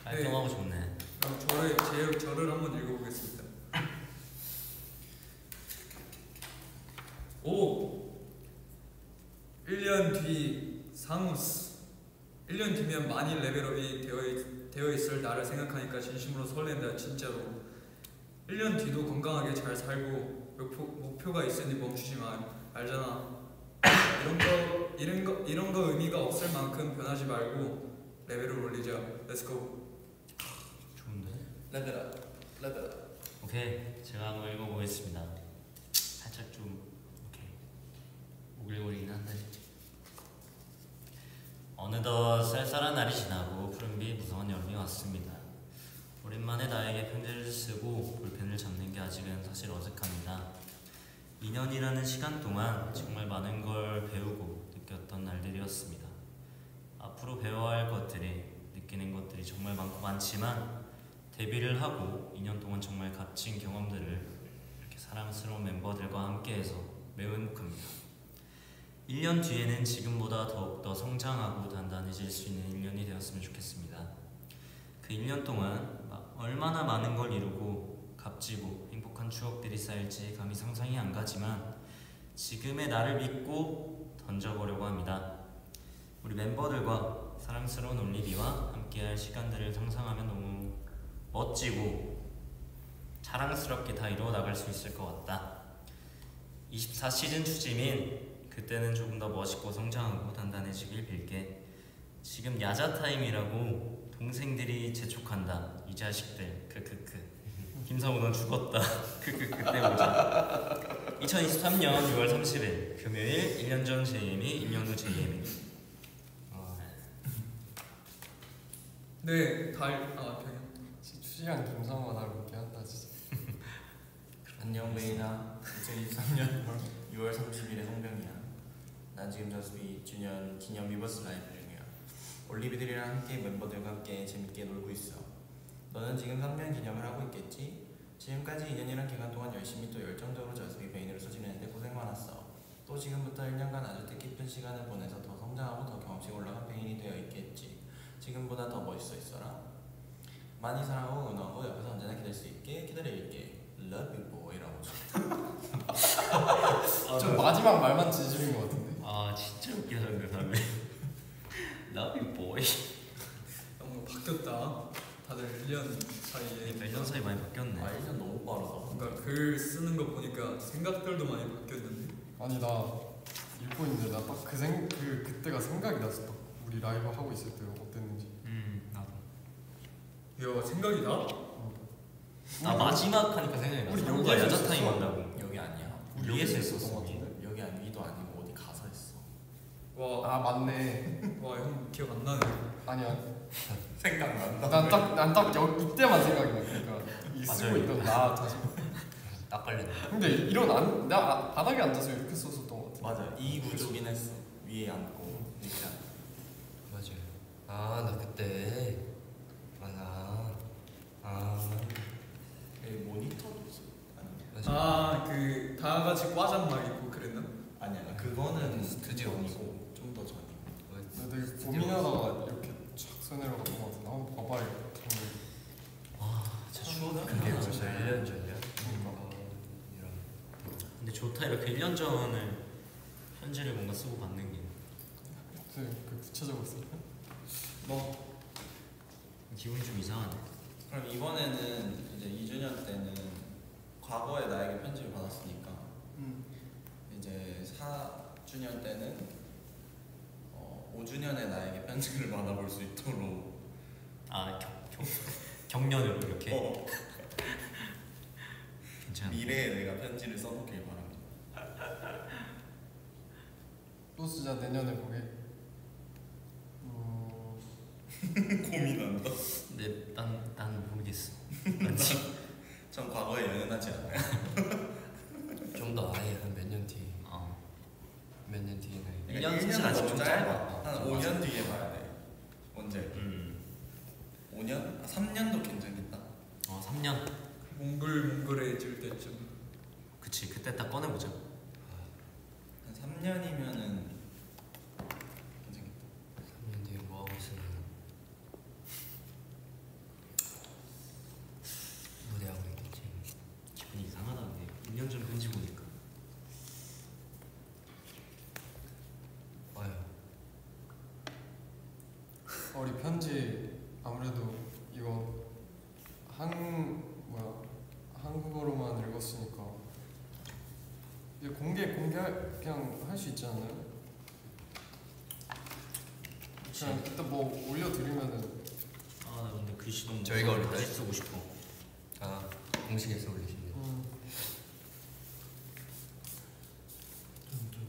깔끔하고 좋네. 그럼 저를 한번 읽어보겠습니다. 오 1년 뒤 상우스 1년 뒤면 많이 레벨업이 되어 있을 나를 생각하니까 진심으로 설렌다. 진짜로 1년 뒤도 건강하게 잘 살고 목표가 있으니 멈추지 말잖아. 이런 거 의미가 없을 만큼 변하지 말고 레벨을 올리자. 렛츠고. 좋은데? 레벨업. 오케이, 제가 한번 읽어보겠습니다. 살짝 좀 오케이 오글거리긴 한데. 어느덧 쌀쌀한 날이 지나고 푸른빛 무성한 여름이 왔습니다. 오랜만에 나에게 편지를 쓰고 볼펜을 잡는 게 아직은 사실 어색합니다. 2년이라는 시간 동안 정말 많은 걸 배우고 느꼈던 날들이었습니다. 앞으로 배워야 할 것들이, 느끼는 것들이 정말 많지만 데뷔를 하고 2년 동안 정말 값진 경험들을 이렇게 사랑스러운 멤버들과 함께해서 매우 행복합니다. 1년 뒤에는 지금보다 더욱더 성장하고 단단해질 수 있는 1년이 되었으면 좋겠습니다. 그 1년 동안 얼마나 많은 걸 이루고 값지고 행복한 추억들이 쌓일지 감히 상상이 안 가지만 지금의 나를 믿고 던져보려고 합니다. 우리 멤버들과 사랑스러운 올리비와 함께할 시간들을 상상하면 너무 멋지고 자랑스럽게 다 이루어 나갈 수 있을 것 같다. 24시즌 추지민 그때는 조금 더 멋있고 성장하고 단단해지길 빌게. 지금 야자 타임이라고 동생들이 재촉한다. 이 자식들 크크크. 김상우 넌 죽었다. 크크크 때 보자. 2023년 6월 30일 금요일 1년 전 JM이 1년 후 JM이. 네, 병현. 추시랑 김성호가 나를 웃게 한다 진짜. 안녕 메이나. 2023년 6월 30일에 성병이야. 난 지금 저스비 2주년 기념 리버스 라이브 중이야. 올리비들이랑 함께 멤버들과 함께 재밌게 놀고 있어. 너는 지금 3년 기념을 하고 있겠지? 지금까지 2년이란 기간 동안 열심히 또 열정적으로 저스비 베인으로서 지내는데 고생 많았어. 또 지금부터 1년간 아주 뜻깊은 시간을 보내서 더 성장하고 더 경험치 올라간 베인이 되어 있겠지. 지금보다 더 멋있어 있어라. 많이 사랑하고 응원하고 옆에서 언제나 기다릴 수 있게 기다릴게. Love you boy라고. 좀 마지막 말만 진심인 것 같은데. 아 진짜 웃기다 그 사람이. Love you boy. 뭔가 바뀌었다. 다들 1년 사이에. 그러니까 1년 사이 많이 바뀌었네. 1년 너무 빠르다. 뭔가 글 쓰는 거 보니까 생각들도 많이 바뀌었는데. 아니 나 읽고 있는데 나 딱 그때가 생각이 났어. 딱 우리 라이브 하고 있을 때 어땠는지. 나도. 야, 생각이 나? 나 마지막 하니까 생각이 나. 우리 우리가 여기에서 야자 타임 있었어. 한다고. 여기 아니야. 우리 위에서 했었어. 것 같은데. 여기 아니 위도 아니고 어디 가서 했어. 와, 아 맞네. 와, 형 기억 안 나네. 아니야. 생각난다. 난딱 이때만 생각이 나. 그러니까 이 쓰고 맞아요. 있던 나 자신. 딱 걸렸네. 근데 나 바닥에 앉아서 이렇게 썼었던 것 같아. 맞아. 이 구조긴 했어. 위에 앉고 이렇게 앉고. 맞아요. 아, 나 그때 여기 모니터도 있어. 아니 맞아. 그 다 같이 과잠 막 입고 그랬나? 아니야. 그거는 스튜디오 전이고 좀 더 전이고. 근데 되게 고민하다가 이렇게 촥 써내려갔던 것 같은데 한번 봐봐야겠다. 진짜 추억. 그게 벌써 1년 전이야? 이런. 근데 좋다 이렇게 1년 전을 편지를 뭔가 쓰고 받는 게. 그 구체적으로 써. 뭐 기분이 좀 이상하네. 그럼 이번에는 이제 2주년 때는 과거의 나에게 편지를 받았으니까 이제 4주년 때는 5주년의 나에게 편지를 받아볼 수 있도록 경련으로 이렇게. 괜찮아. 미래에 내가 편지를 써보길 바랍니다. 또 쓰자 내년에 보게. 고민한다. 근데 난 모르겠어. 전 과거에 연연하지 않아요. 좀 더 아예 한 몇 년 뒤에. 어. 몇 년 뒤에는. 1년 사실 아직 좀 짧아. 한 5년 뒤에 봐야 돼. 언제? 5년? 3년도 괜찮겠다. 3년. 몽글몽글해질 때쯤. 그치, 그때 딱 꺼내보자. 한 3년이면은 괜찮겠다. 3년 뒤에 뭐 하고 있으면 무대하고 있겠지. 기분이 이상하다. 근데 2년 전 편지 보니까. 와요. 우리 편지 아무래도 이거 한국어로만 읽었으니까 이제 공개할 그냥 할 수 있지 않나요? 그냥 일단 뭐 올려드리면은. 나 근데 글씨 너무 저희가 올릴 다시 때? 쓰고 싶어. 공식에서 올리시네요.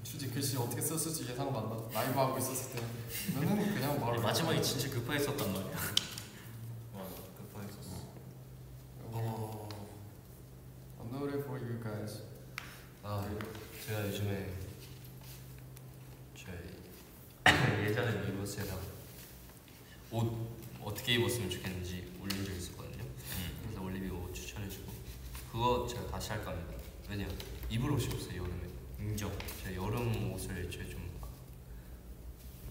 굳이 글씨 어떻게 썼을지 예상도 안 나. 라이브 하고 있었을 때는 그냥 바로 마지막에 진짜 급하게 썼단 말이야. 맞아, 급하게 썼어. I'm not ready for you guys. 제가 요즘에 저희 예전에 리버스에다가 옷 어떻게 입었으면 좋겠는지 올린 적 있었거든요. 그래서 올리비 옷 추천해주고 그거 제가 다시 할까 합니다. 왜냐 입을 옷이 없어요 여름에. 인정. 제가 여름 옷을 애초에 좀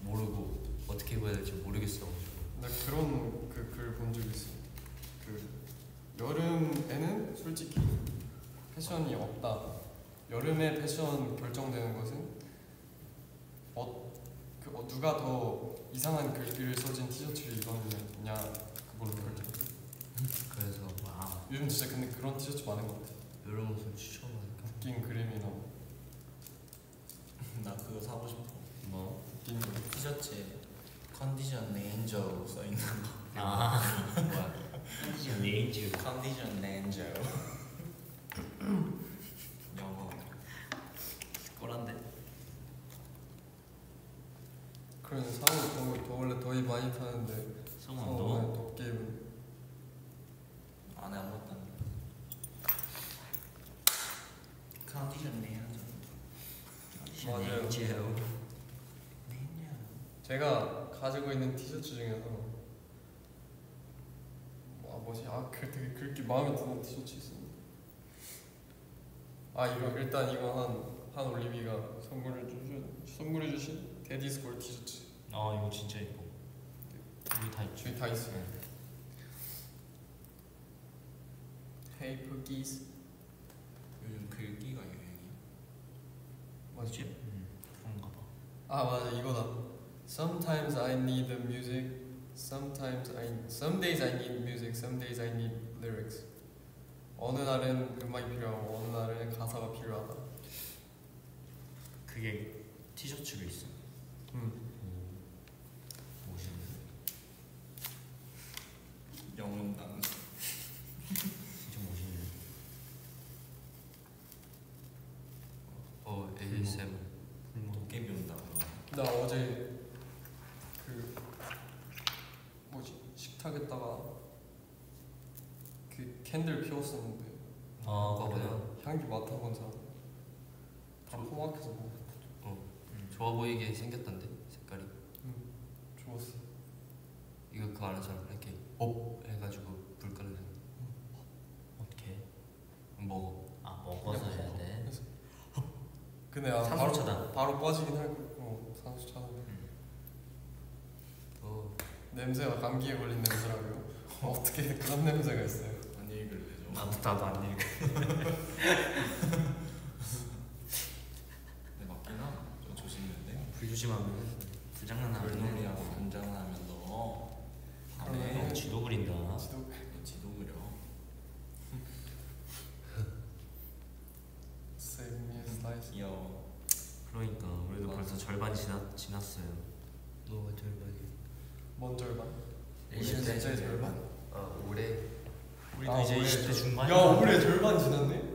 모르고 어떻게 입어야 될지 모르겠어가지고. 나 그런 그 글 본 적 있어. 그 여름에는 솔직히 패션이 없다. 여름에 패션 결정되는 것은 누가 더 이상한 글귀를 써진 티셔츠를 입었느냐 그걸로 결정. 그래서 요즘 진짜 근데 그런 티셔츠 많은 것 같아. 여름 옷을 추천하니까 웃긴 그림이나 나 그거 사고 싶어. 뭐? 웃긴 거. 티셔츠에 컨디션 렌저 써있는 거. 뭐야? 컨디션 레인지. 컨디션 렌저. 영어. 꼴한데. 그런 상호 더 원래 더위 많이 타는데 성원 상호 너. 많이 덥게 입은. 안에 아무것도 안 돼. 컨디션 렌저. 맞아요. 레인지요. 제가 가지고 있는 티셔츠 중에서 그 되게 긁기 마음에 드는 티셔츠 있습니다. 이거 일단 이거 한 올리비가 선물해 주신 데디스콜 티셔츠. 이거 진짜 예뻐. 우리 다 있죠. 저희 다 있어요. Hey Pookies. 요즘 글귀가 유행이야. 맞지? 그런가 봐. 맞아 이거다. Sometimes I need the music. Some days I need music. Some days I need lyrics. 어느 날은 음악이 필요하고 어느 날은 가사가 필요하다. 그게 티셔츠로 있어. 멋있네. 영웅당. 진짜 멋있네. ASMR. 도깨비 온다고. 나 어제 식탁에다가 그 캔들 피웠었는데 그거구나. 향기 맡아본 사람 다 포막해서 먹어. 좋아 보이게 생겼던데 색깔이. 좋았어. 이거 그거 알아잖아. 이렇게 해가지고 불 끄는. 어떻게? 먹어. 먹어서 해야 돼. 근데 산소 차단. 바로 빠지긴 할 거야. 산소 차단. 냄새가 감기에 걸린 냄새라고요? 어떻게 그런 냄새가 있어요? 안 읽을래 좀. 나도 안 읽어. 근데 맞긴 하다. 좀 조심인데. 불조심하면 불장난하면 물놀이하고 분장하면 너. 그러네. 쥐도 그린다. 지도 지도 그러니까 우리도 벌써 절반이 지났어요. 뭐가 절반이? 뭔 절반? 우리는 진짜 이제 절반? 올해 우리도 아, 이제 올해 20대 중반. 야 올해 절반 지났네?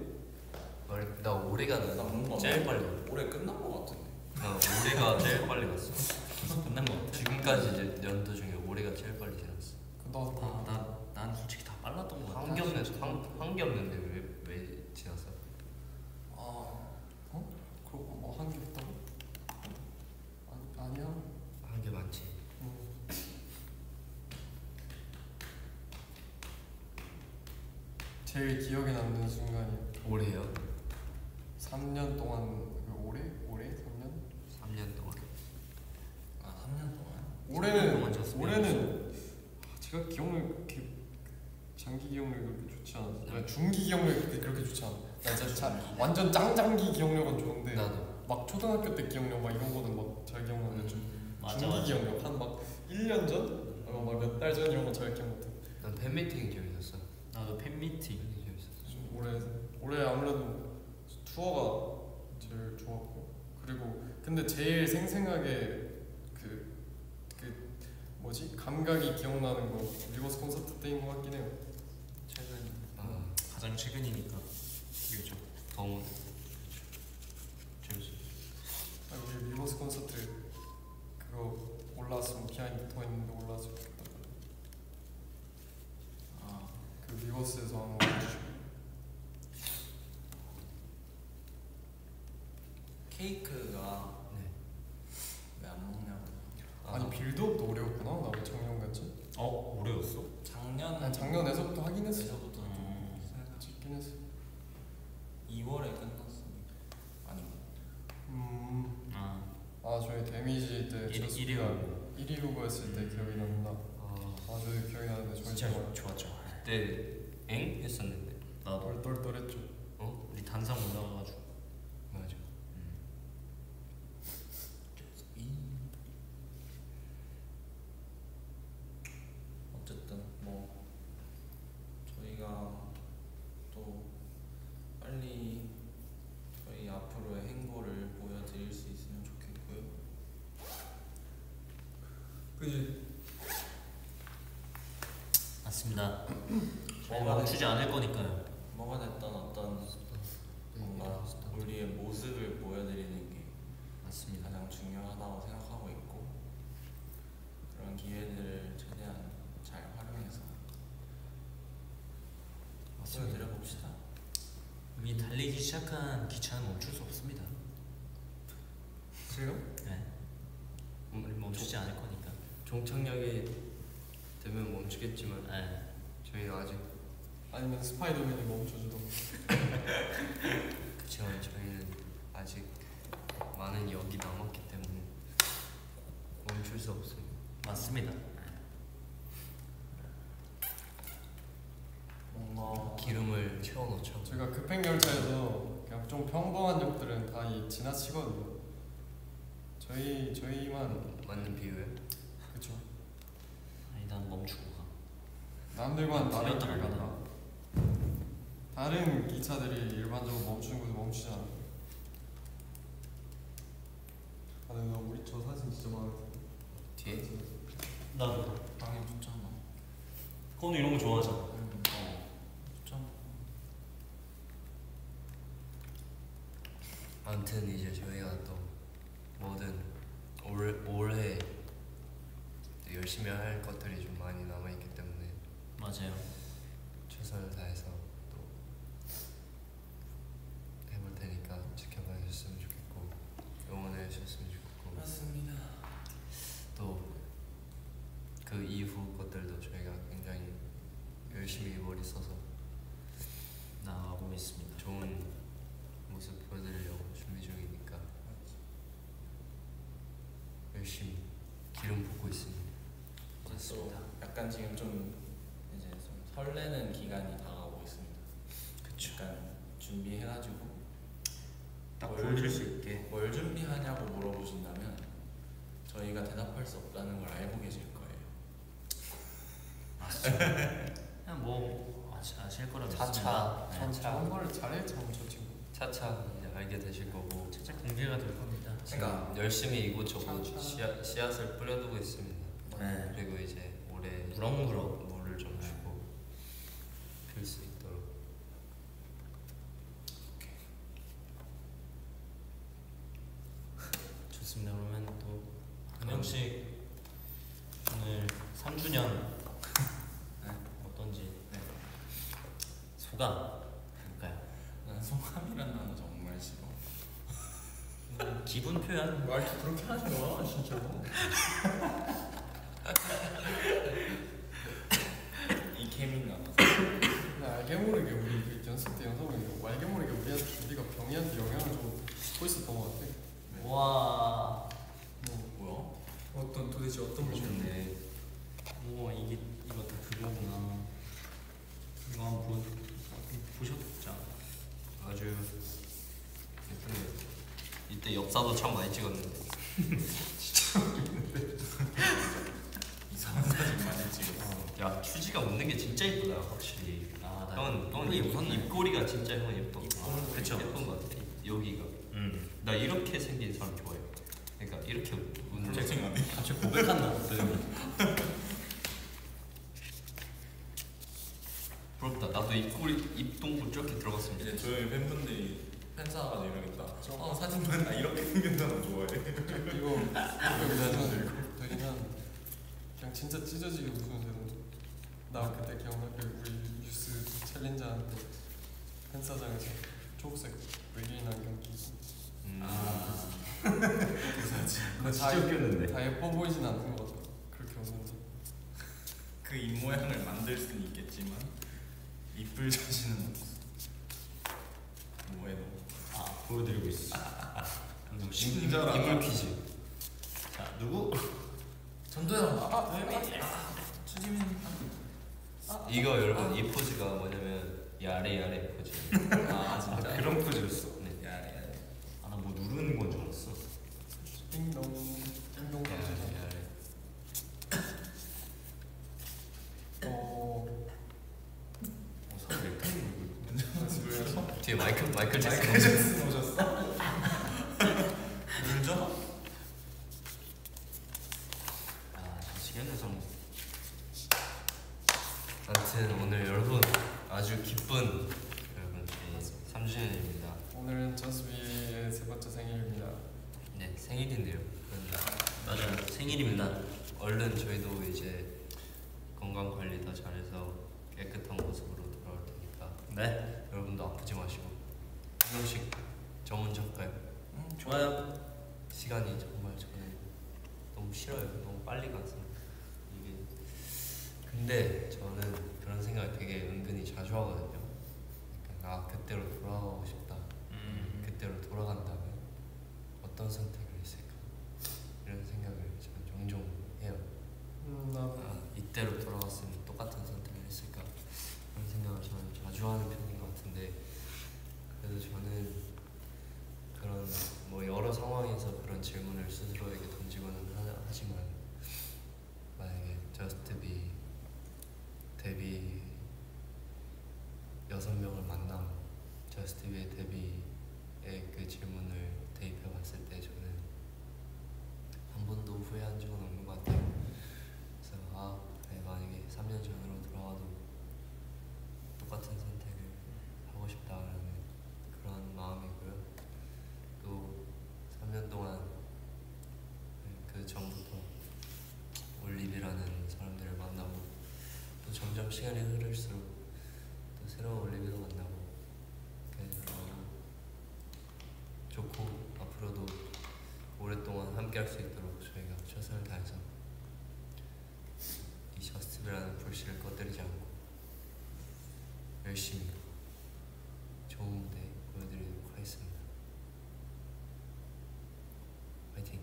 나 올해가 나 뭔가 제일 빨리. 올해 끝난 거 같은데. 올해가 제일 빨리 갔어. 끝난 거 같아. 지금까지 이제 연도 중에 올해가 제일 빨리 지났어. 난 솔직히 다 빨랐던 거 같아. 한게 없는데 왜 지났어? 그러고 뭐 한 게 있다고? 아니야. 한 게 많지. 제일 기억에 남는 순간이 올해요? 3년 동안 올해? 3년? 3년 동안. 3년 동안? 올해는 제가 기억력 그렇게 장기 기억력이 그렇게 좋지 않았어요. 그러니까 중기 기억력이 그렇게 좋지 않아. 나 진짜 완전 짱장기 기억력은 좋은데 나도. 막 초등학교 때 기억력 막 이런 거는 막 잘 기억나는데 좀 중기 기억력 한 막 1년 전? 막 몇 달 전 이런 거 잘 기억 못해. 난 팬미팅이 재밌었어. 나도 팬미팅. 재밌었어. 좀 올해 아무래도 투어가 제일 좋았고 그리고 근데 제일 생생하게 그 뭐지 감각이 기억나는 거 리버스 콘서트 때인 것 같긴 해요. 최근 가장 최근이니까 그렇죠. 너무 재밌어. 우리 리버스 콘서트 그거 올라왔으면 비하인드 붙어 있는데 올라왔으면 좋겠다. 그 리버스에서 한번 해주시고. 케이크가 네. 왜 안 먹냐고. 아니 빌드업도 어려웠구나. 나 왜 작년 같지? 올해였어? 작년 작년에서부터 하긴 했어. 에서부터 좀 찍긴 했어. 2월에 끝났으니까 아닌가? 저희 데미지 때 1위 1위 후보였을 때 기억이 난다. 저희 기억이 나는데 저희 진짜 정말 좋았죠. 그때 엥? 했었는데. 나도 똘똘똘했죠. 우리 단상 올라가가지고. 맞아. 어쨌든 뭐 저희가 또 빨리 저희 앞으로의 행보를 보여드릴 수 있으면 좋겠고요. 그지? 맞습니다. 뭐가 멈추지 않을 거니까요. 뭐가 됐던 어떤 뭔가 우리의 모습을 보여드리는 게 맞습니다. 가장 중요하다고 생각하고 있고 그런 기회들을 최대한 잘 활용해서 보여드려 봅시다. 이미 달리기 시작한 기차는 멈출 수 없습니다. 그래요? 네. 멈추지 않을 거니까. 종착역이 되면 멈추겠지만 네. 저희는 아직 아니면 스파이더맨이 멈춰주던가. 그렇지만 저희는 아직 많은 역이 남았기 때문에 멈출 수 없어요. 맞습니다. 뭔가 기름을 채워놓죠. 저희가 급행 열차에서 그냥 좀 평범한 역들은 다 지나치거든요. 저희만 맞는 비유예요. 그쵸. 아니 난 멈추고 가. 남들과는 다른 틀렸다 길을 말이야. 간다. 다른 기차들이 일반적으로 멈추는 곳에 멈추지 않아. 근데 나 우리 저 사진 진짜 마음에 들어. 뒤에 나도. 방에 붙잖아. 건우 이런 거 좋아하잖아. 붙잖아. 아무튼 이제 저희가 또 뭐든 올해 또 열심히 할 것들이 좀 많이 남아있기 때문에 맞아요. 최선을 다해서 또 해볼 테니까 지켜봐 주셨으면 좋겠고 응원해 주셨으면 좋겠고 맞습니다. 또 그 이후 것들도 저희가 굉장히 열심히 머리 써서 나가고 있습니다. 좋은 모습 보여드리려고 준비 중이니까 열심히 기름 붓고 있습니다. 또 약간 지금 좀 이제 좀 설레는 기간이 다가오고 있습니다. 그쵸. 약간 준비해가지고 딱 뭘 보여줄 수 있게. 뭘 준비하냐고 물어보신다면 저희가 대답할 수 없다는 걸 알고 계실 거예요. 그냥 뭐 아실 거라 차차. 믿습니다. 네. 저런 걸 잘해 참 저 친구. 차차 이제 알게 되실 거고 살짝 공개가 될 겁니다. 그러니까 열심히 이곳저곳 씨앗을 뿌려두고 있습니다. 네. 그리고 이제 올해 무럭무럭 물을 좀 주고 필 수 있도록. 좋습니다. 그러면 또 한 명씩 오늘 3주년 네. 어떤지 네. 소감 볼까요? 난 소감이란 단어 정말 싫어. 기분 표현. 말도 그렇게 하지 마 진짜로. 이 케미가 나서. 근데 알게 모르게 우리 그 연습 때 영상을 알게 모르게 우리가 병이한테 영향을 좀 받고 있었던 것 같아. 와. 뭐야? 도대체 어떤 거죠? 좋네. 오 이거 다 그거구나. 이거 한번 보셨죠? 아주 예쁘네요. 이때 엽사도 참 많이 찍었는데. 이상한 사진 많이 찍어. 야 휴지가 웃는 게 진짜 예쁘다 확실히. 아, 형은 이게 웃었네. 입꼬리가 진짜 형은 예뻐. 그쵸. 예쁜 것 같아. 여기가. 나 이렇게 생긴 사람 좋아해. 그러니까 이렇게 웃는 거. 생각나네. 갑자기 고백한다. 부럽다. 나도 입동부 저렇게 들어갔으면 이제 좋겠어. 저희 팬분들이 팬사가 이러겠다. 사진 보면 나 이렇게 생긴 사람 좋아해. 이거 되긴 한 그냥 진짜 찢어지게 웃으면 되는데 나 그때 기억나 그 우리 뉴스 챌린저한테 팬사장에서 초록색 외계인 안경 끼고 그 사진. 근데 진짜 웃겼는데. 다 예뻐 보이진 않는 것 같아. 그렇게 웃는데 그 입 모양을 만들 수는 있겠지만 이쁠 자신은 없어. 뭐해 너? 보여드리고 있어. 친절하다. 인물 퀴즈. 자 누구? 전도연. 추지민. 이거 여러분 이 포즈가 뭐냐면 야래 포즈. 진짜? 그런 포즈였어. 네. 야래. 아 나 뭐 누르는 건 줄 알았어. 띵동 야래. 사람 넥타이 물고 있고. 뒤에 마이클 잭슨. 잭슨 오셨어? 울죠? 지겨내서 뭐. 아무튼 오늘 여러분 아주 기쁜 여러분 3주년입니다. 오늘은 저스비의 세 번째 생일입니다. 네 생일인데요. 맞아요. 생일입니다. 얼른 저희도 이제 건강 관리 더 잘해서 깨끗한 모습으로 돌아올 테니까 네. 여러분도 아프지 마시고 한 명씩 저 먼저 할까요? 좋아요. 시간이 정말 저는 너무 싫어요. 너무 빨리 가서 이게 근데 저는 그런 생각이 되게 은근히 자주 하거든요. 그러니까 그때로 돌아가고 싶다. 그때로 돌아간다면 어떤 선택을 했을까 이런 생각을 저는 종종 해요. 이때로 돌아갔으면 똑같은 선택을 했을까 그런 생각을 저는 자주 하는 편인 것 같은데 그래도 저는 그런 뭐 여러 상황에서 그런 질문을 스스로에게 던지고는 하지만 만약에 저스트비 데뷔 6명을 만나 저스트비의 데뷔의 그 질문을 대입해 봤을 때 저는 한 번도 후회한 적은 없는 것 같아요. 그래서 만약에 3년 전으로 돌아가도 똑같은 선택을 하고 싶다라는 그런 마음이고요. 또 3년 동안 그 전부터 올리비라는 사람들을 만나고 또 점점 시간이 흐를수록 또 새로운 올리비도 만나고 좋고 앞으로도 오랫동안 함께 할 수 있도록 저희가 최선을 다해서 이 저스트비라는 불씨를 꺼뜨리지 않고 열심히 좋은 무대 보여드리도록 하겠습니다. 화이팅!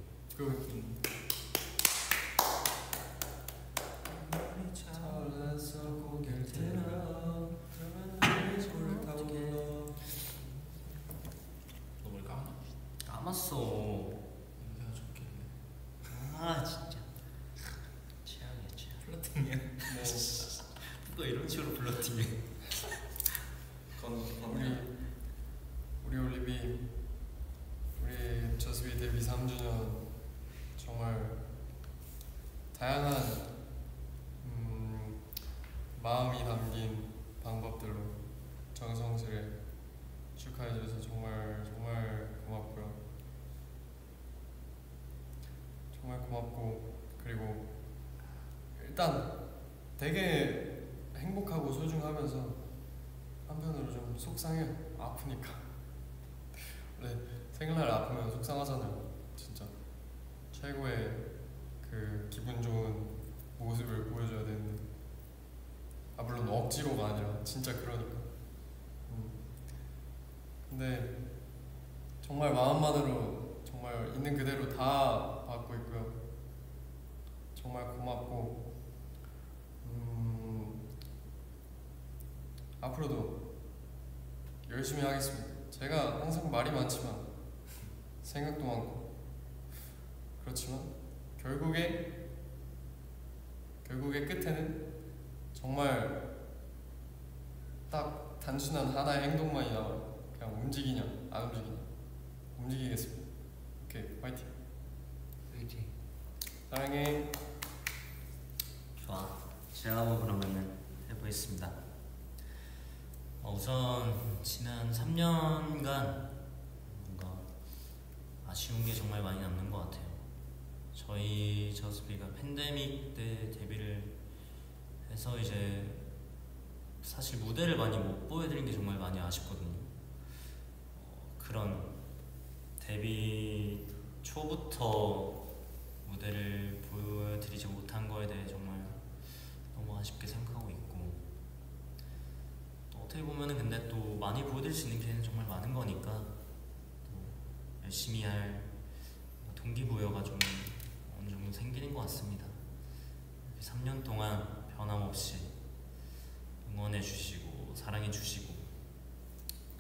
잘라서 고개를 들어 그러면 손을 타고 너뭘 까나? 까맣어. 내가 좋길래. 진짜. 최악이야 최악. 플러팅이야. 누가 이런 식으로 플러팅해? 우리 올리비 우리 저스비 데뷔 3주년 정말 다양한 마음이 담긴 방법들로 정성스레 축하해줘서 정말 고맙고요. 정말 고맙고, 그리고 일단 되게 행복하고 소중하면서 한편으로 좀 속상해요. 아프니까. 원래 생일날 아프면 속상하잖아요. 진짜 최고의 그 기분 좋은 모습을 보여줘야 되는데, 물론 억지로가 아니라 진짜 그러니까. 근데 정말 마음만으로 정말 있는 그대로 다 받고 있고요. 정말 고맙고, 앞으로도 열심히 하겠습니다. 제가 항상 말이 많지만 생각도 많고, 그렇지만 결국에 끝에는 정말 딱 단순한 하나의 행동만이 나와요. 그냥 움직이냐 안 움직이냐. 움직이겠습니다. 오케이, 파이팅. 화이팅. 사랑해. 좋아. 제가 한번 그러면은 해보겠습니다. 우선 지난 3년간 뭔가 아쉬운 게 정말 많이 남는 것 같아요. 저희 저스비가 팬데믹 때 데뷔를 해서 이제 사실 무대를 많이 못 보여드린 게 정말 많이 아쉽거든요. 그런 데뷔 초부터 무대를 보여드리지 못한 거에 대해 정말 너무 아쉽게 생각하고 있고, 또 어떻게 보면은 근데 또 많이 보여드릴 수 있는 기회는 정말 많은 거니까 또 열심히 할 동기부여가 좀 어느 정도 생기는 것 같습니다. 3년 동안 변함없이 응원해주시고 사랑해주시고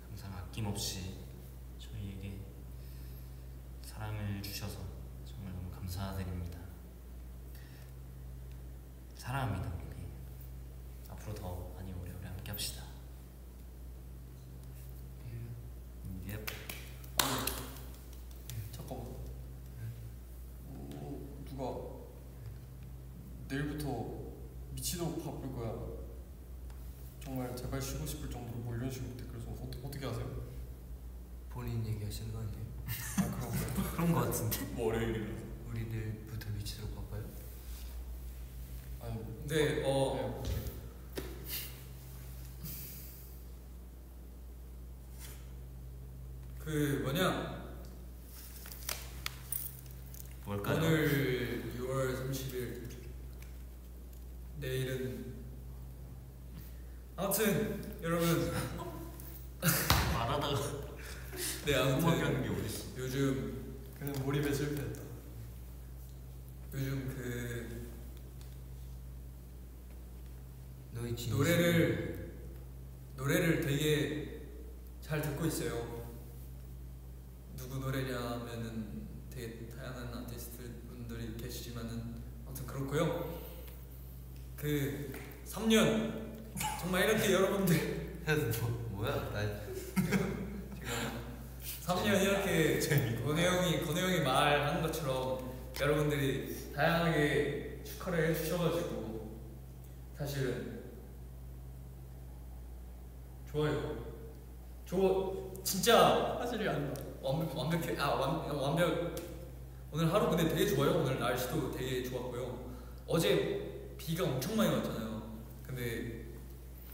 항상 아낌없이 저희에게 사랑을 주셔서 정말 너무 감사드립니다. 사랑합니다. 우리 앞으로 더 많이 오래오래 함께 합시다. 예. 잠깐만. 누가 내일부터 미치도록 바쁠 거야. 정말 제발 쉬고 싶을 정도로 뭐 이런 식으로 댓글 좀 어떻게 하세요? 본인 얘기하시는 거 아니에요? 그런가요? 그런 거 같은데? 뭐 월요일이라서. 우리 내일부터 미치도록 바빠요? 아니, 네, 그 뭐냐, 뭘까요? 오늘 6월 30일, 내일은 아무튼 여러분 말하다가 네 아무튼 게 어딨어? 요즘 그는 몰입에 실패했다. 그 너희 진심. 노래를 되게 잘 듣고 있어요. 누구 노래냐면은 되게 다양한 아티스트 분들이 계시지만은 아무튼 그렇고요. 그 3년 정말 이렇게 여러분들 뭐야? 나 지금 3년 이렇게 건우 형이 말한 것처럼 여러분들이 다양하게 축하를 해주셔가지고 사실은 좋아요. 진짜 사실이 아니다. 완벽해. 완벽. 오늘 하루 근데 되게 좋아요. 오늘 날씨도 되게 좋았고요. 어제 비가 엄청 많이 왔잖아요. 근데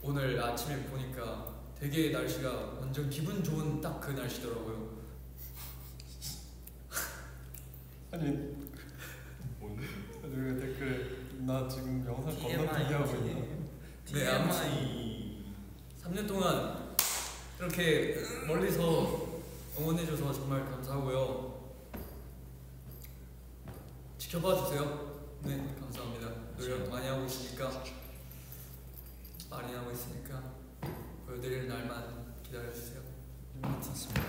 오늘 아침에 보니까 되게 날씨가 완전 기분 좋은 딱 그 날씨더라고요. 아니 누가 댓글에 나 지금 영상 건너뛰기하고 있나? 네, 아무튼 3년 동안 이렇게 멀리서 응원해줘서 정말 감사하고요. 지켜봐 주세요. 네, 감사합니다. 노력 많이 하고 있으니까 보여드릴 날만 기다려주세요. 맞습니다.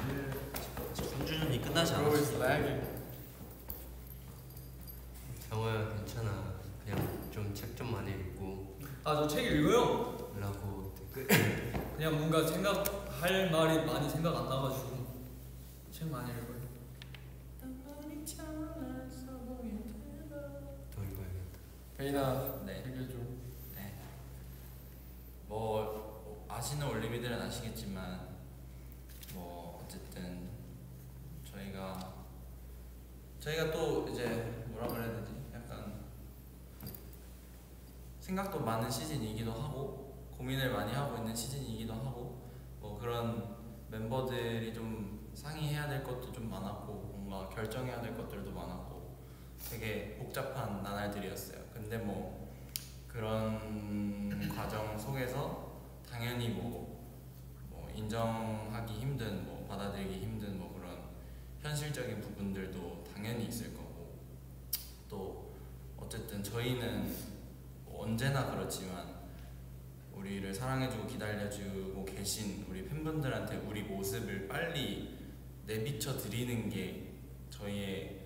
3주년이 끝나지 Bro is 않았어요. lagging. 경호야 괜찮아. 그냥 좀 책 좀 많이 읽고 저 책 읽어요. 라고 댓글. 그냥 뭔가 생각할 말이 많이 생각 안 나가지고 책 많이 읽어요. 베이나 네. 얘기해줘. 네. 뭐 아시는 올리비들은 아시겠지만 뭐 어쨌든 저희가 또 이제 뭐라 그래야 되지? 약간 생각도 많은 시즌이기도 하고 고민을 많이 하고 있는 시즌이기도 하고 뭐 그런 멤버들이 좀 상의해야 될 것도 좀 많았고 뭔가 결정해야 될 것들도 많았고 되게 복잡한 나날들이었어요. 근데 뭐 그런 과정 속에서 당연히 뭐 인정하기 힘든 뭐 받아들이기 힘든 뭐 그런 현실적인 부분들도 당연히 있을 거고 또 어쨌든 저희는 뭐 언제나 그렇지만 우리를 사랑해주고 기다려주고 계신 우리 팬분들한테 우리 모습을 빨리 내비쳐 드리는 게 저희의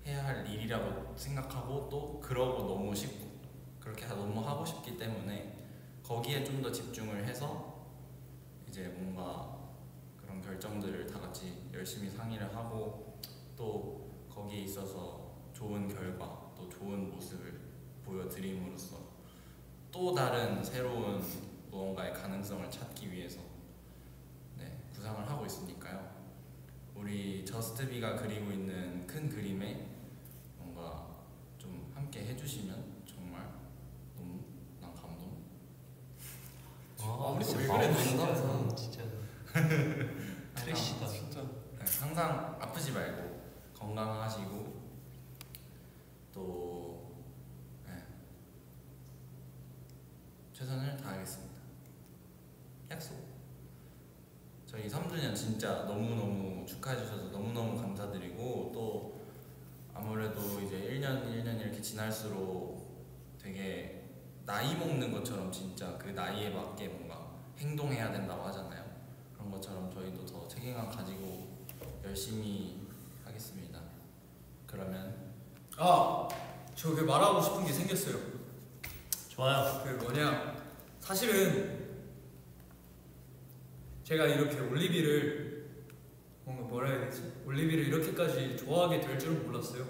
해야 할 일이라고 생각하고 또 그러고 너무 싶고 그렇게 너무 하고 싶기 때문에 거기에 좀 더 집중을 해서 이제 뭔가 그런 결정들을 다 같이 열심히 상의를 하고 또 거기에 있어서 좋은 결과 또 좋은 모습을 보여드림으로써 또 다른 새로운 무언가의 가능성을 찾기 위해서 구상을 하고 있으니까요. 우리 저스트비가 그리고 있는 큰 그림에 뭔가 좀 함께 해주시면 정말 너무 난 감동. 우리 왜 그래 항상 진짜 트래시다. 진짜. 항상 아프지 말고 건강하시고 또 최선을 다하겠습니다. 약속. 저희 3주년 진짜 너무너무 축하해주셔서 너무너무 감사드리고 또 아무래도 이제 1년 이렇게 지날수록 되게 나이 먹는 것처럼 진짜 그 나이에 맞게 뭔가 행동해야 된다고 하잖아요. 그런 것처럼 저희도 더 책임감 가지고 열심히 하겠습니다. 그러면 저 그 말하고 싶은 게 생겼어요. 좋아요. 그 뭐냐, 사실은 제가 이렇게 올리비를 뭔가 뭐라 해야 되지? 올리비를 이렇게까지 좋아하게 될 줄은 몰랐어요.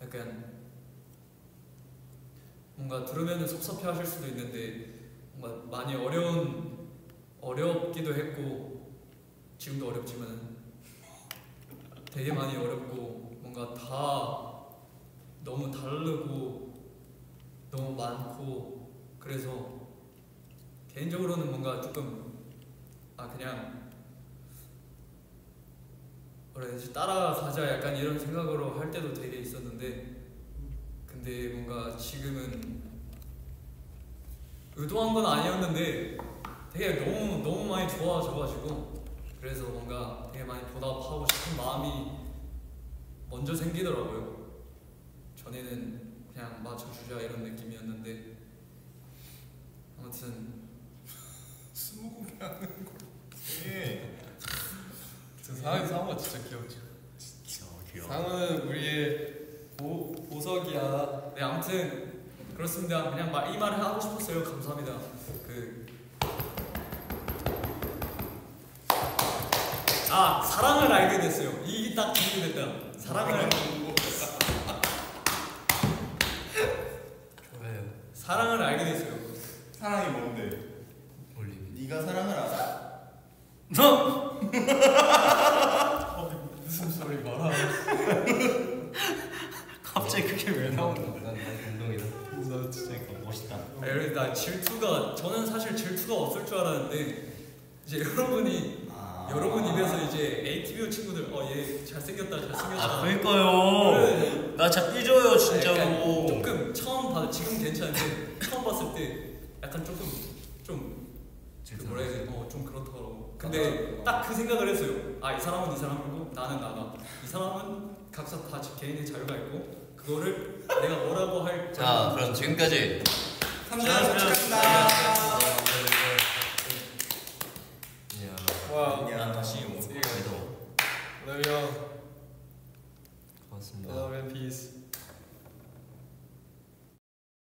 약간 뭔가 들으면 섭섭해 하실 수도 있는데 뭔가 많이 어렵기도 했고 지금도 어렵지만 되게 많이 어렵고 뭔가 다 너무 다르고 너무 많고 그래서 개인적으로는 뭔가 조금 그냥 뭐라 해야 되지? 따라가자 약간 이런 생각으로 할 때도 되게 있었는데 근데 뭔가 지금은 의도한 건 아니었는데 되게 너무 많이 좋아져가지고 그래서 뭔가 되게 많이 보답하고 싶은 마음이 먼저 생기더라고요. 전에는 그냥 맞춰주자 이런 느낌이었는데 아무튼 스무고개 하는 거. 저 상우가 진짜 귀엽죠. 귀여워. 상우는 우리의 보석이야. 네, 아무튼 그렇습니다. 그냥 이 말을 하고 싶었어요. 감사합니다. 사랑을 알게 됐어요. 이게 딱 준비됐다. 좋아요. 사랑을 알게 됐어요. 사랑이 뭔데? 올리비. 네가 사랑을 알아? 무슨 소리 말아. 갑자기 그게 왜 나오는 난 감동이다. 나 진짜 멋있다. 여러분, 나 질투가 저는 사실 질투가 없을 줄 알았는데 이제 여러분 입에서 이제 ATBO 친구들 얘 잘생겼다. 그러니까요. 나 진짜 삐져요 진짜로. 약간 조금 처음 봐도 지금 괜찮은데 처음 봤을 때 약간 조금 좀 뭐라 해야 돼? 좀 그렇더라고. 근데 딱 그 생각을 했어요. 이 사람은 이 사람이고 나는 나다. 이 사람은 각자 다 개인의 자유가 있고 그거를 내가 뭐라고 할. 자, 그럼 지금까지 3주년 축하합니다. 와. 난 다시 Love you. 고맙습니다. Love and peace.